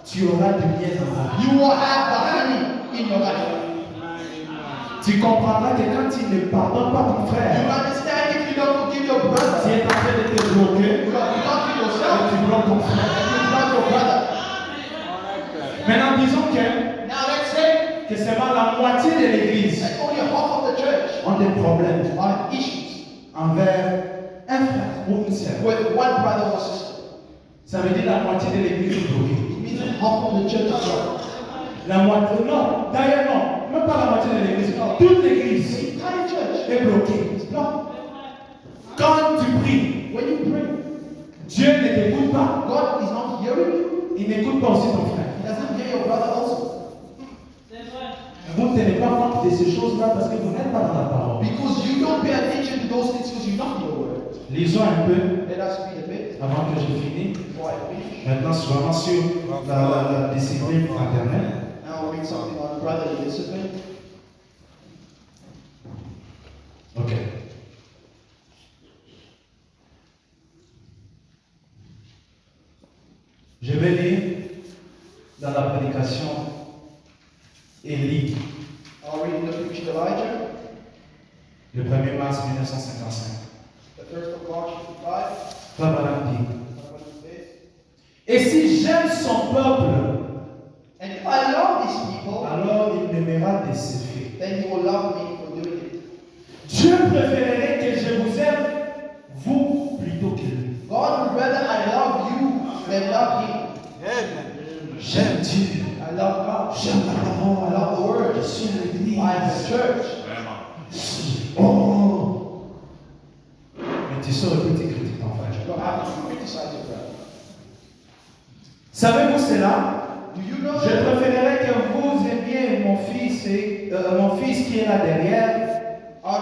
tu auras du bien dans ta vie. you will have the honey in your life. Tu comprendras que quand tu ne pardonnes pas ton You frère, understand if you don't forgive your tu brother, es en train de te bloquer you are blocking et yourself, tu bloques ton frère. you block your brother. Maintenant, disons Now let's say que seulement la moitié de l'église that only half of the church ont des problèmes are issues envers un frère ou une sœur. with one brother or sister. Ça veut dire la moitié de l'église est bloquée. It means that half of the church is blocked. La moitié, non, d'ailleurs non, même pas la moitié de l'église. Toute l'église The entire church est bloquée. is blocked. Quand tu pries, When you pray, Dieu ne t'écoute pas. God is not hearing you. Il n'écoute pas aussi ton frère. He doesn't hear your brother also. Vous ne tenez pas compte de ces choses-là parce que vous n'êtes pas dans la parole. Because you don't pay attention to those things because you're not in the word. Lisons un peu Let us read a bit avant que je finisse. before I finish. Maintenant, c'est vraiment sur la discipline fraternelle. Now I'll read something on brotherly discipline. Ok. Je vais lire dans la prédication Élie, I'll read in the preaching Elijah, le 1er mars 1955. the 1st of March 55. Frère Branham dit, What it says. et si j'aime son peuple, And if I love these people, alors il m'aimera de ses faits. then he will love me for doing it. Dieu préférerait que je vous aime, vous, plutôt que lui. God would rather I love you than love him. J'aime Dieu. I love God. J'aime la I parole. love the word. Je suis à l'église. I am the church. Oh. Mais tu saurais que tu critiques ton frère. You don't have to criticize your brother. Savez-vous cela? Do you know Je that? préférerais que vous aimiez mon fils qui est là derrière. Or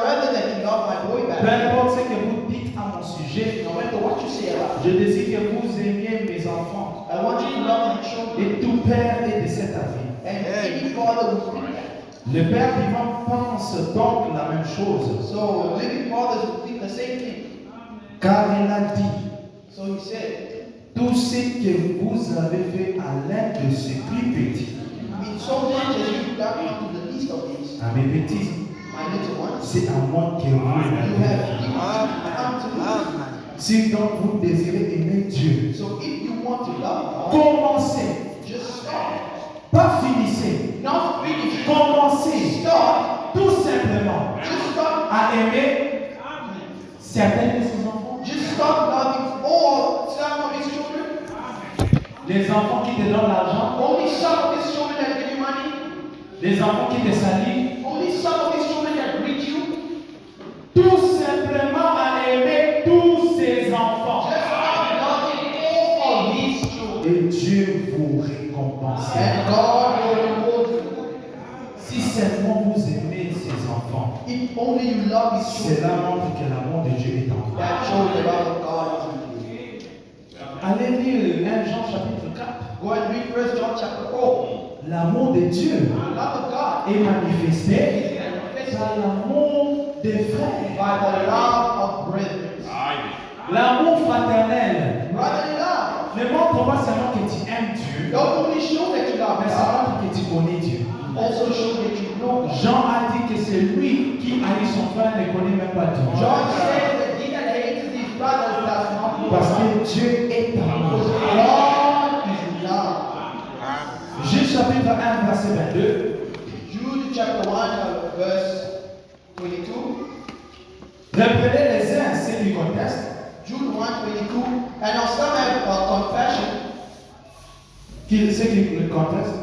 rather than you love my boy Peu back. importe ce que vous dites à mon sujet, No matter what you say about je désire que vous aimiez mes enfants. I want you to love my children. Et tout père est de cet avis. And any father would think that. Le Père vivant pense donc la même chose. So living fathers would think the same thing. Car il a dit, So he said, tout ce que vous avez fait à l'un de ces plus petits, in so much as you've done unto the least of these, à mes petits, my little ones, c'est à moi que vous you have l'avez. given unto me. Si donc vous désirez aimer Dieu, So if you want to love God, commencez, just start. pas finissez, Not finish. commencez Start. tout simplement Just start. à aimer certains de ses enfants. Just start loving all some of his children. Les enfants qui te donnent l'argent, Only some of his children that give you money. les enfants qui te salient, Only some of his children that greet you. tout simplement à aimer tous ses enfants. Just start loving all of his children. Et Dieu vous récompense. And God will reward you. Si seulement vous aimez ses enfants, If only you love his children, cela montre que l'amour de Dieu est en vous. that shows the love of God is in you. Allez lire 1 Jean chapitre 4. Go and read 1 John chapter 4. l'amour de Dieu The love of God est manifesté is manifested par l'amour des frères. by the love of brethren. L'amour fraternel Brotherly love. ne montre pas seulement que tu aimes Dieu, Don't only show that you love mais ça God, montre que tu connais Dieu. also show that you know God. Jean a dit que celui qui haït son frère ne connaît même pas Dieu. John says that he that hates his brother does not know Parce God. que Dieu est amour. Because God is love. Jude chapitre 1, verset 22. Jude chapter 1, verse 22. Reprenez les uns ceux qui contestent, Jude 1:22. And of some have compassion. ceux qui le contestent.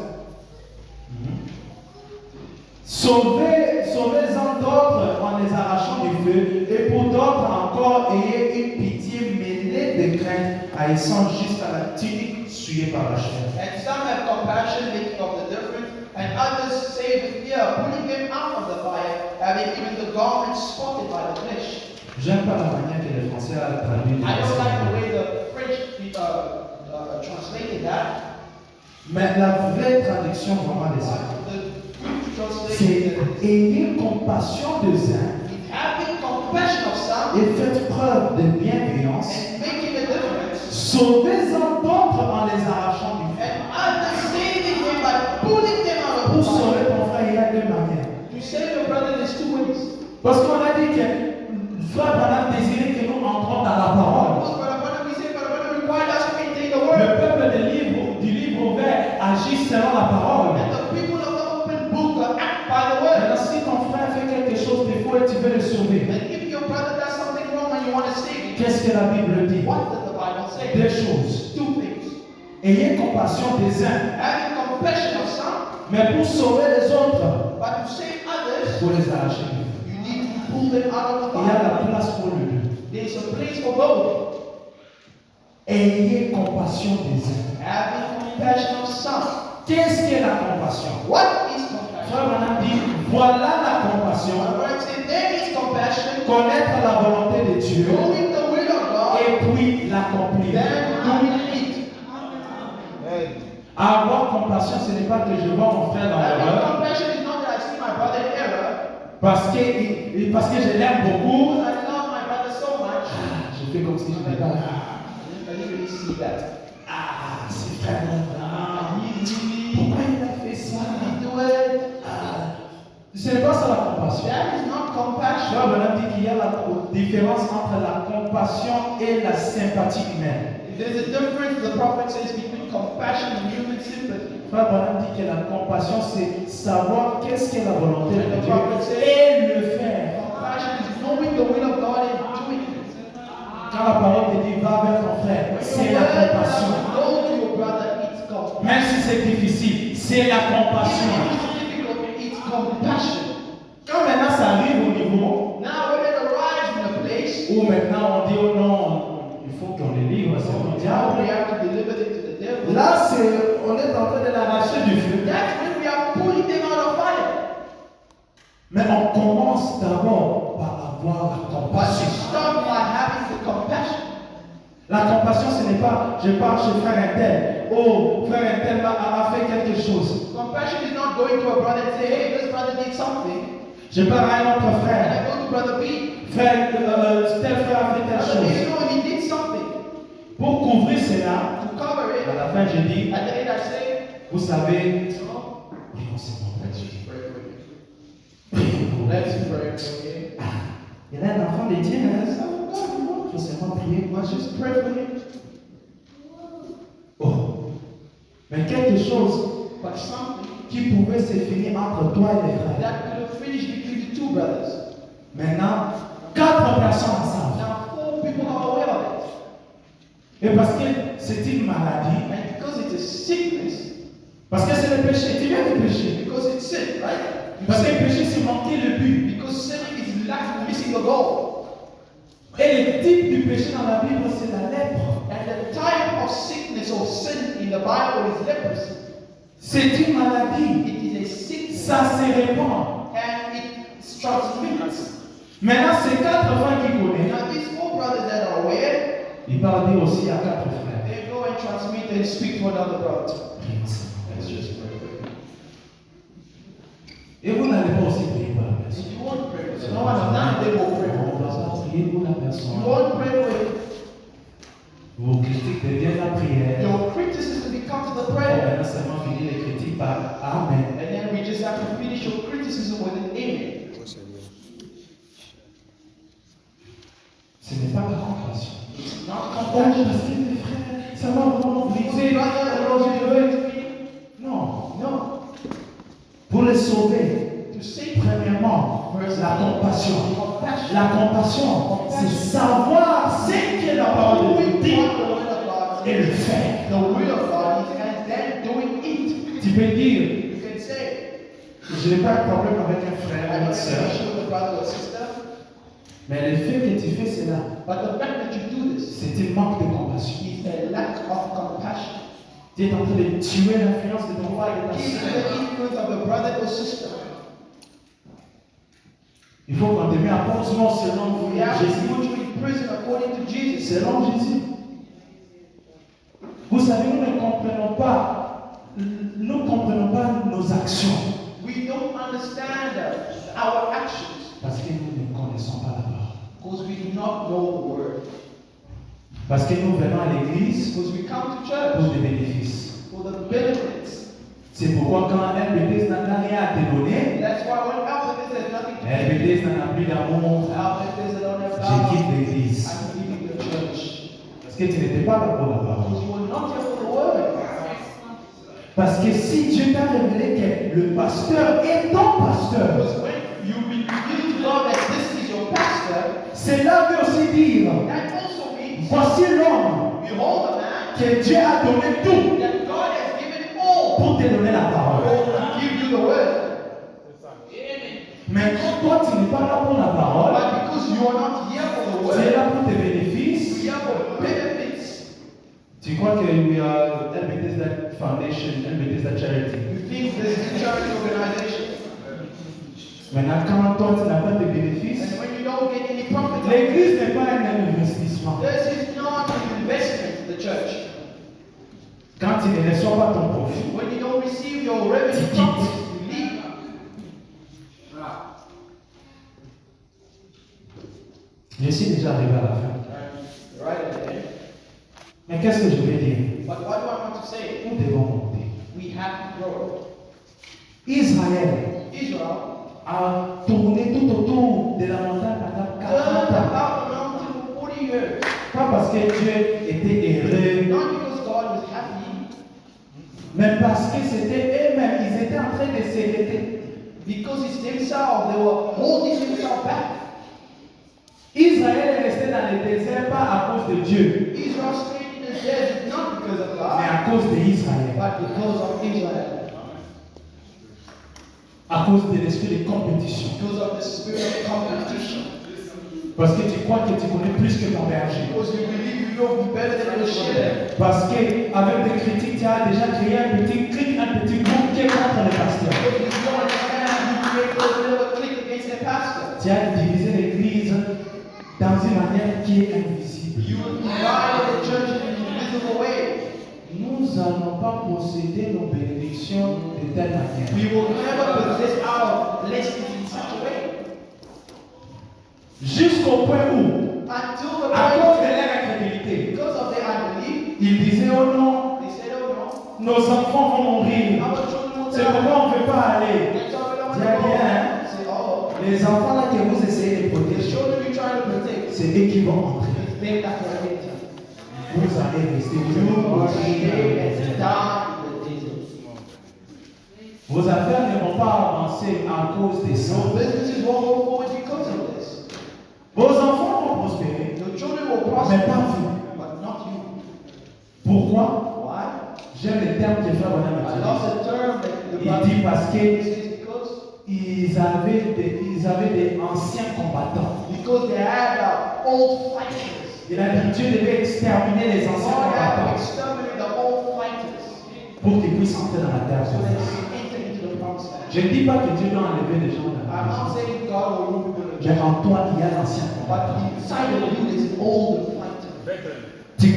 Sauvez-en d'autres en les arrachant du feu, et pour d'autres encore, ayez une pitié mêlée de crainte, haïssant jusqu'à la tunique souillée par la chair. And some have compassion, making of the difference, and others save with fear, pulling them out of the fire, having even the garment spotted by the flesh. J'aime pas la manière que les Français ont traduit. I don't like the way the French translated that. Mais la vraie traduction vraiment de ça, The good c'est translation ayez compassion des uns is having compassion of some et faites preuve de bienveillance. and making a difference, Sauvez-en d'autres en les arrachant du feu. and others saving them by pulling them out of Pour the fire. sauver ton frère, il y a deux manières. To save your brother, there's two ways. Parce qu'on a dit que frère Branham désirait que nous entrons dans la parole. Because Brother we say, Brother required us to maintain the Le word. peuple du livre ouvert agit selon la parole. And the people of the open book act by the word. Maintenant, si ton frère fait quelque chose de faux et tu veux le sauver, And if your brother does something wrong and you want to save him, qu'est-ce que la Bible dit? what does the Bible say? Deux choses. Two things. Ayez compassion des uns, Having compassion of some, mais pour sauver les autres, but to save others, pour les arracher du feu. you need to pull them out of the Il y a la fire. place pour le deux. There is a place for both. Ayez compassion des uns. Having compassion of some. Qu'est-ce qu'est la compassion? What is compassion? Frère Branham dit, voilà la compassion, The word says there is compassion, connaître la volonté de Dieu knowing the will of God, et puis l'accomplir. then doing it. Avoir compassion, ce n'est pas que je vois mon frère dans Having l'erreur compassion is not that I see my brother in error, parce que je l'aime beaucoup. because I love my brother so much. Je fais comme si je n'étais pas là. I didn't really see that. Ah, c'est frère vraiment. He Pourquoi il a fait ça? do it. Ce n'est pas ça la compassion. That is not compassion. Frère Branham dit qu'il y a la différence entre la compassion et la sympathie humaine. There's a difference, the prophet says, between compassion and human sympathy. Frère Branham dit que la compassion, c'est savoir qu'est-ce qu'est la volonté de The Dieu prophet says, et le faire. compassion is knowing the will of God and doing it. Quand la parole te dit va vers ton frère, c'est la compassion. Go to your brother, it's compassion. Même si c'est difficile, c'est la compassion. Even if it's difficult, it's compassion. Quand maintenant ça arrive au niveau Now when it arrives in a place, où maintenant on dit oh non, il faut qu'on les livre, c'est mon now we diable. have to deliver it to the devil. Là, on est en train de l'arracher du feu. That's when we are pulling them out of fire. Mais on commence d'abord par avoir la But compassion. you start by having the compassion. La compassion, ce n'est pas je pars chez frère Intel. Oh, frère Intel a fait quelque chose. Compassion is not going to a brother and say, hey, this brother did something. Je pars à un autre And frère. I go to brother B. Frère, tel frère a fait telle Brother B, chose. no, he did something. Pour couvrir cela, To cover à it, la fin, je dis, at the end I say, vous savez, no, prions Seigneur pour let's Dieu. just pray for him. Prions pour Let's Dieu. pray for him. Il y a un enfant de Dieu, hein? Son of God, you know. Il faut seulement prier. Let's just pray for him. Oh. Mais quelque chose But something qui pouvait se finir entre toi et les frères. that could have finished between the two brothers. Maintenant, 4 personnes ensemble. Now 4 people are aware of it. Et parce que c'est une maladie, And because it's a sickness, parce que c'est le péché, tu viens de pécher. because it's sin, right? Parce que le péché, c'est manquer le but. Because sinning is lacking, missing the goal. Et le type du péché dans la Bible, c'est la lèpre. And the type of sickness or sin in the Bible is leprosy. C'est une maladie. It is a sickness Ça se répand. and it transmits. Maintenant, ces 4 frères qui connaissent, Now these 4 brothers that are aware, ils parlent dire aussi à 4 frères. they go and transmit and speak to another brother. Prions Seigneur. Let's just pray for him. Et vous n'allez pas aussi prier pour la personne. If you won't pray for someone, now they will pray On for va us. pas prier pour la You personne. won't pray for it. Vos critiques deviennent la prière. Your criticism becomes the On va prayer. maintenant seulement finir les critiques par Amen. And then we just have to finish your criticism with an amen. Ce n'est pas la compassion. It's not Oh, compassion. parce que mes frères, ça m'a vraiment brisé. Non. No. Pour les sauver, To save premièrement, la compassion. compassion. La compassion, c'est savoir ce que la parole de Dieu Doing dit what the word of God et le says. faire. The will of God is and then doing it. Tu peux dire, You can say, je n'ai pas de problème avec un I frère ou don't une have sœur, an issue with a brother or sister, mais le fait que tu fais cela, but the fact that you do this c'est un manque de compassion. is a lack of compassion. Tu es en train de tuer l'influence de ton frère et de ta Keeping sœur. the influence of a brother or sister. Il faut qu'on te mette à porte non selon We have to Jésus. put you in prison according to Jesus. Selon Jésus. Vous savez, nous ne comprenons pas nos actions We don't understand our actions parce que nous ne connaissons pas la parole. because we do not know the word. Parce que nous venons à l'église Because we come to pour church des bénéfices. for the benefits. C'est pourquoi quand un bébé n'a rien à te donner, That's why when Alphabet says nothing to un me, bébé n'en a plus d'amour, Alphabet says I don't have je love, quitte l'église. I'm leaving the church. Parce que tu n'étais pas là pour la parole. Because you were not here for the word. Parce que si Dieu t'a révélé que le pasteur est ton pasteur, Because when you reveal to God that this is your pastor, cela veut aussi dire, that also means, voici l'homme behold a man que Dieu a donné tout that God has given all pour te donner la parole. to give you the word. Mais quand toi tu n'es pas là pour la parole, But because you are not here for the tu es word, là pour tes bénéfices. we are for benefits. Tu crois que we are a Bethesda Foundation, a Bethesda Charity. You think this is a charity organization, Maintenant, quand toi tu n'as pas de bénéfices, and when you don't get any profit, l'église n'est pas un investissement. this is not an investment to the church. Quand tu ne reçois pas ton profit, When you don't receive your revenue Ticket. profit, you leave. je suis déjà arrivé à la fin. Right at the end. Mais qu'est-ce que je vais dire? But what do I want to say? Nous devons monter. We have to grow. Israël Israel a tourné tout autour de la montagne pendant 40 turned ans. about the mountain for 40 years. Pas parce que Dieu était heureux, Not because God was happy, mais parce que c'était eux-mêmes, ils étaient en train de s'arrêter. because it's themselves, they were holding themselves back. Israël est resté dans le désert pas à cause de Dieu, Israel stayed in the desert not because of mais God, à cause d'Israël. but because of Israel. À cause de l'esprit de compétition. Because of the spirit of competition. Parce que tu crois que tu connais plus que ton berger. Because you believe you know better than your shepherd. Parce qu'avec des critiques, tu as déjà créé un petit clic, un petit groupe qui est contre le pasteur. Because you don't understand, you create those little clique against the pastor. Tu as divisé l'église dans une manière qui est invisible. You will divide the church in an invisible way. Nous n'allons pas posséder nos bénédictions de telle manière. We will never possess our blessings in such a way. Jusqu'au point où, Until the à cause de point, leur incrédulité, because of their unbelief, ils disaient oh non, they said, oh nos enfants vont no, mourir. our children will C'est die. pourquoi on ne veut pas aller. That's why we don't want Dis to go. bien, Say, oh, les enfants là que vous essayez de the protéger, children you try to protect, c'est eux qui vont entrer. it's them that will enter. Vous allez rester, vous You will allez stay rester. and die in the desert. Vos affaires ne vont pas avancer à cause de ça. Your businesses won't go forward because of this. Vos enfants vont prospérer, Your children will mais prosper, pas vous. but not you. Pourquoi? Why? J'aime le terme que Frère Bonham I utilise. love the term that the Il Bible dit parce que says because ils avaient des anciens combattants. they had old fighters. Il a dit Dieu devait exterminer les anciens God had to combattants exterminate the old fighters pour qu'ils puissent entrer dans la terre. so that they can enter into the promised land. Je ne dis pas que Dieu doit enlever les gens de la I'm not maison. saying God will remove people in the Mais church, en toi, il y a l'ancien combattant. but inside of you there's an old fighter. Tu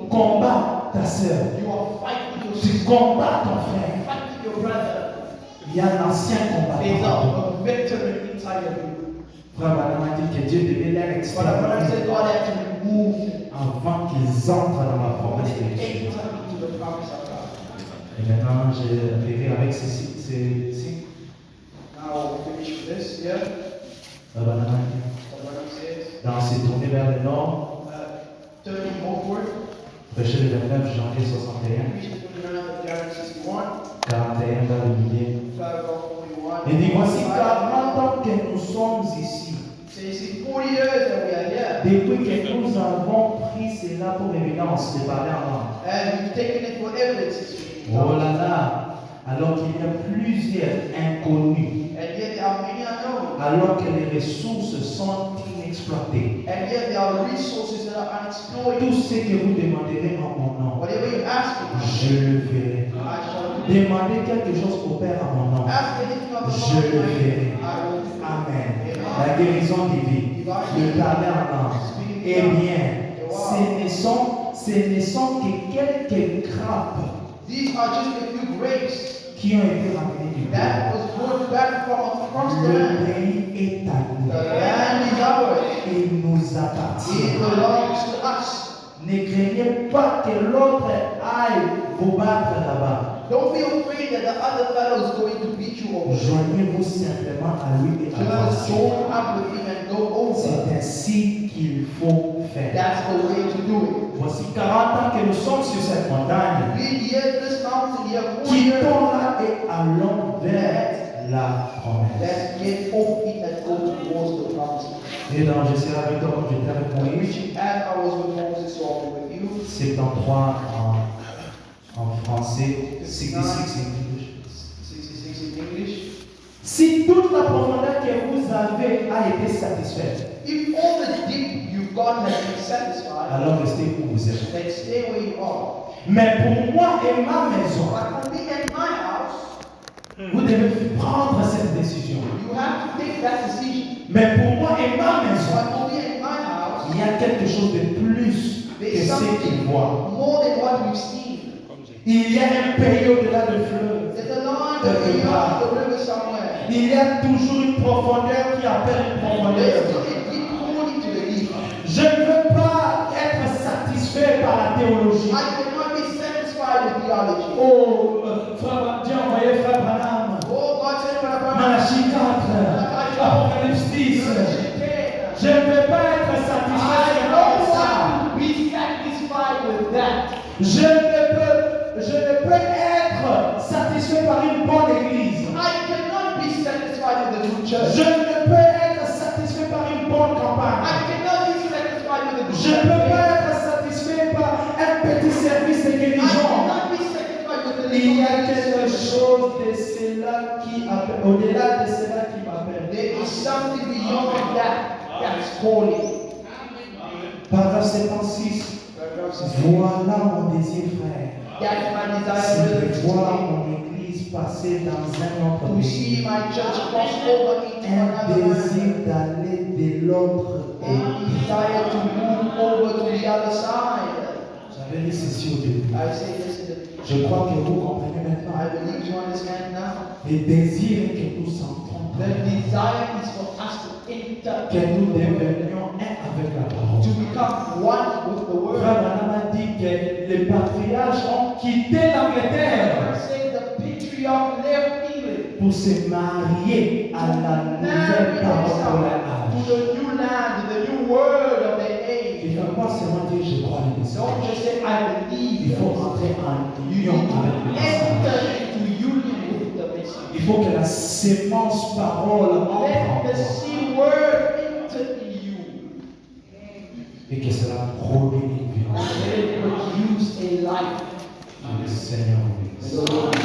combats ta sœur. You are fighting your Tu sister, combats ton frère. fighting your brother. Il y a l'ancien There's combattant. a veteran inside of you. Frère Branham a dit que Dieu devait les But I want to say exterminer God had to remove them avant qu'ils entrent dans la before promesse they de Dieu. enter into the promise of God. Et maintenant, je verrai avec ces signes. Now we'll finish with this here. Frère Branham a dit, So what he says, dans ses tournées vers le nord, turning northward, prêché le 29 janvier 61, preached the 29th of January 61, 41 vers le millier. 5:41. Il dit, voici 40 ans que nous sommes ici. So you see, 40 years that we are here, Depuis que nous avons pris cela pour évidence de parler en langue. and we've taken it for evidence this week. Oh là là, alors qu'il y a plusieurs inconnus, And yet there are many unknown. alors que les ressources sont inexploitées. And yet there are resources that are unexploited. Tout ce que vous demanderez en mon nom, Whatever you ask me, je le ferai. I shall do. Demandez quelque chose au Père en mon nom, Ask anything of the je Lord, le ferai. I will do. Amen. La guérison divine, le parler en langue. Eh bien, ce ne sont que quelques grappes These are just a few grapes qui ont été ramenées du that pays. was brought back from across the Le land. pays est à The nous. land is ours. Il nous It appartient. belongs to us. Ne craignez pas que l'autre aille vous battre là-bas. Don't be afraid that the other fellow is going to beat you over. Joignez-vous simplement à lui et à Just vous. join up with him and go over. C'est ainsi qu'il faut faire. That's the way to do it. Voici 40 ans que nous sommes sur cette montagne. We hear this mountain here, 40 Quittons years. là et allons vers la promesse. Let's get off it and go towards the promise. Et donc, je serai avec toi comme j'étais avec Moïse. Which, as I was with Moses, so I'll be with you. 73 en français, 66 en English. 66 in English. Si toute la profondeur que vous avez a été satisfaite, If all the deep you've got has been satisfied, alors restez où vous êtes. then stay where you are. Mais pour moi et ma maison, But for me and my house, vous devez prendre cette décision. you have to take that decision. Mais pour moi et ma maison, But for me and my house, il y a quelque chose de plus que there's ce qu'ils something voient. more than what we've seen. Il y a un pays au-delà du fleuve. There's a line that beyond the river somewhere. Il y a toujours une profondeur qui appelle une There's profondeur. still a deep calling to the deep. Je ne veux pas être satisfait par la théologie. I cannot be satisfied with theology. Oh, frère, Dieu a envoyé frère Branham. Oh, God said, what about Malachie 4, Apocalypse 10. Je ne veux pas être satisfait I par ça. don't want to be satisfied with that. Je ne peux être satisfait par une bonne église. I cannot be satisfied with the good church. Je ne peux être satisfait par une bonne campagne. I cannot be satisfied with the good Je ne peux church. pas être satisfait par un petit service de I guérison. cannot be satisfied with the Il y a little quelque church. chose de cela qui appelle, au-delà de cela qui m'appelle. There is something beyond that that's calling. Paragraphe 76. Voilà mon désir, frère. That's my C'est desire de voir mon église passer dans un autre to see pays. my church cross over into Un another désir land. d'aller de l'autre A pays. desire to move over to the other side. J'avais dit ceci au début. I say this in the Je crois que vous comprenez maintenant. I believe you understand now. Le désir est que nous sentons, The desire is for us to enter, que nous devenions un avec la parole. to become one with the word. Frère Branham a dit que les patriarches ont quitté l'Angleterre Say the patriarch left England, pour se marier à la nouvelle married parole himself de leur to âge. the new land, to the new word of their Il age. ne faut pas seulement dire je crois le message. Don't just say I believe. Il faut entrer en You union need avec le to message. enter into union with the message. Il faut que la sémence parole entre en Let the toi seed word enter in you. et que cela produise une vie. And let it produce a life. Que le Seigneur vous bénisse. The Lord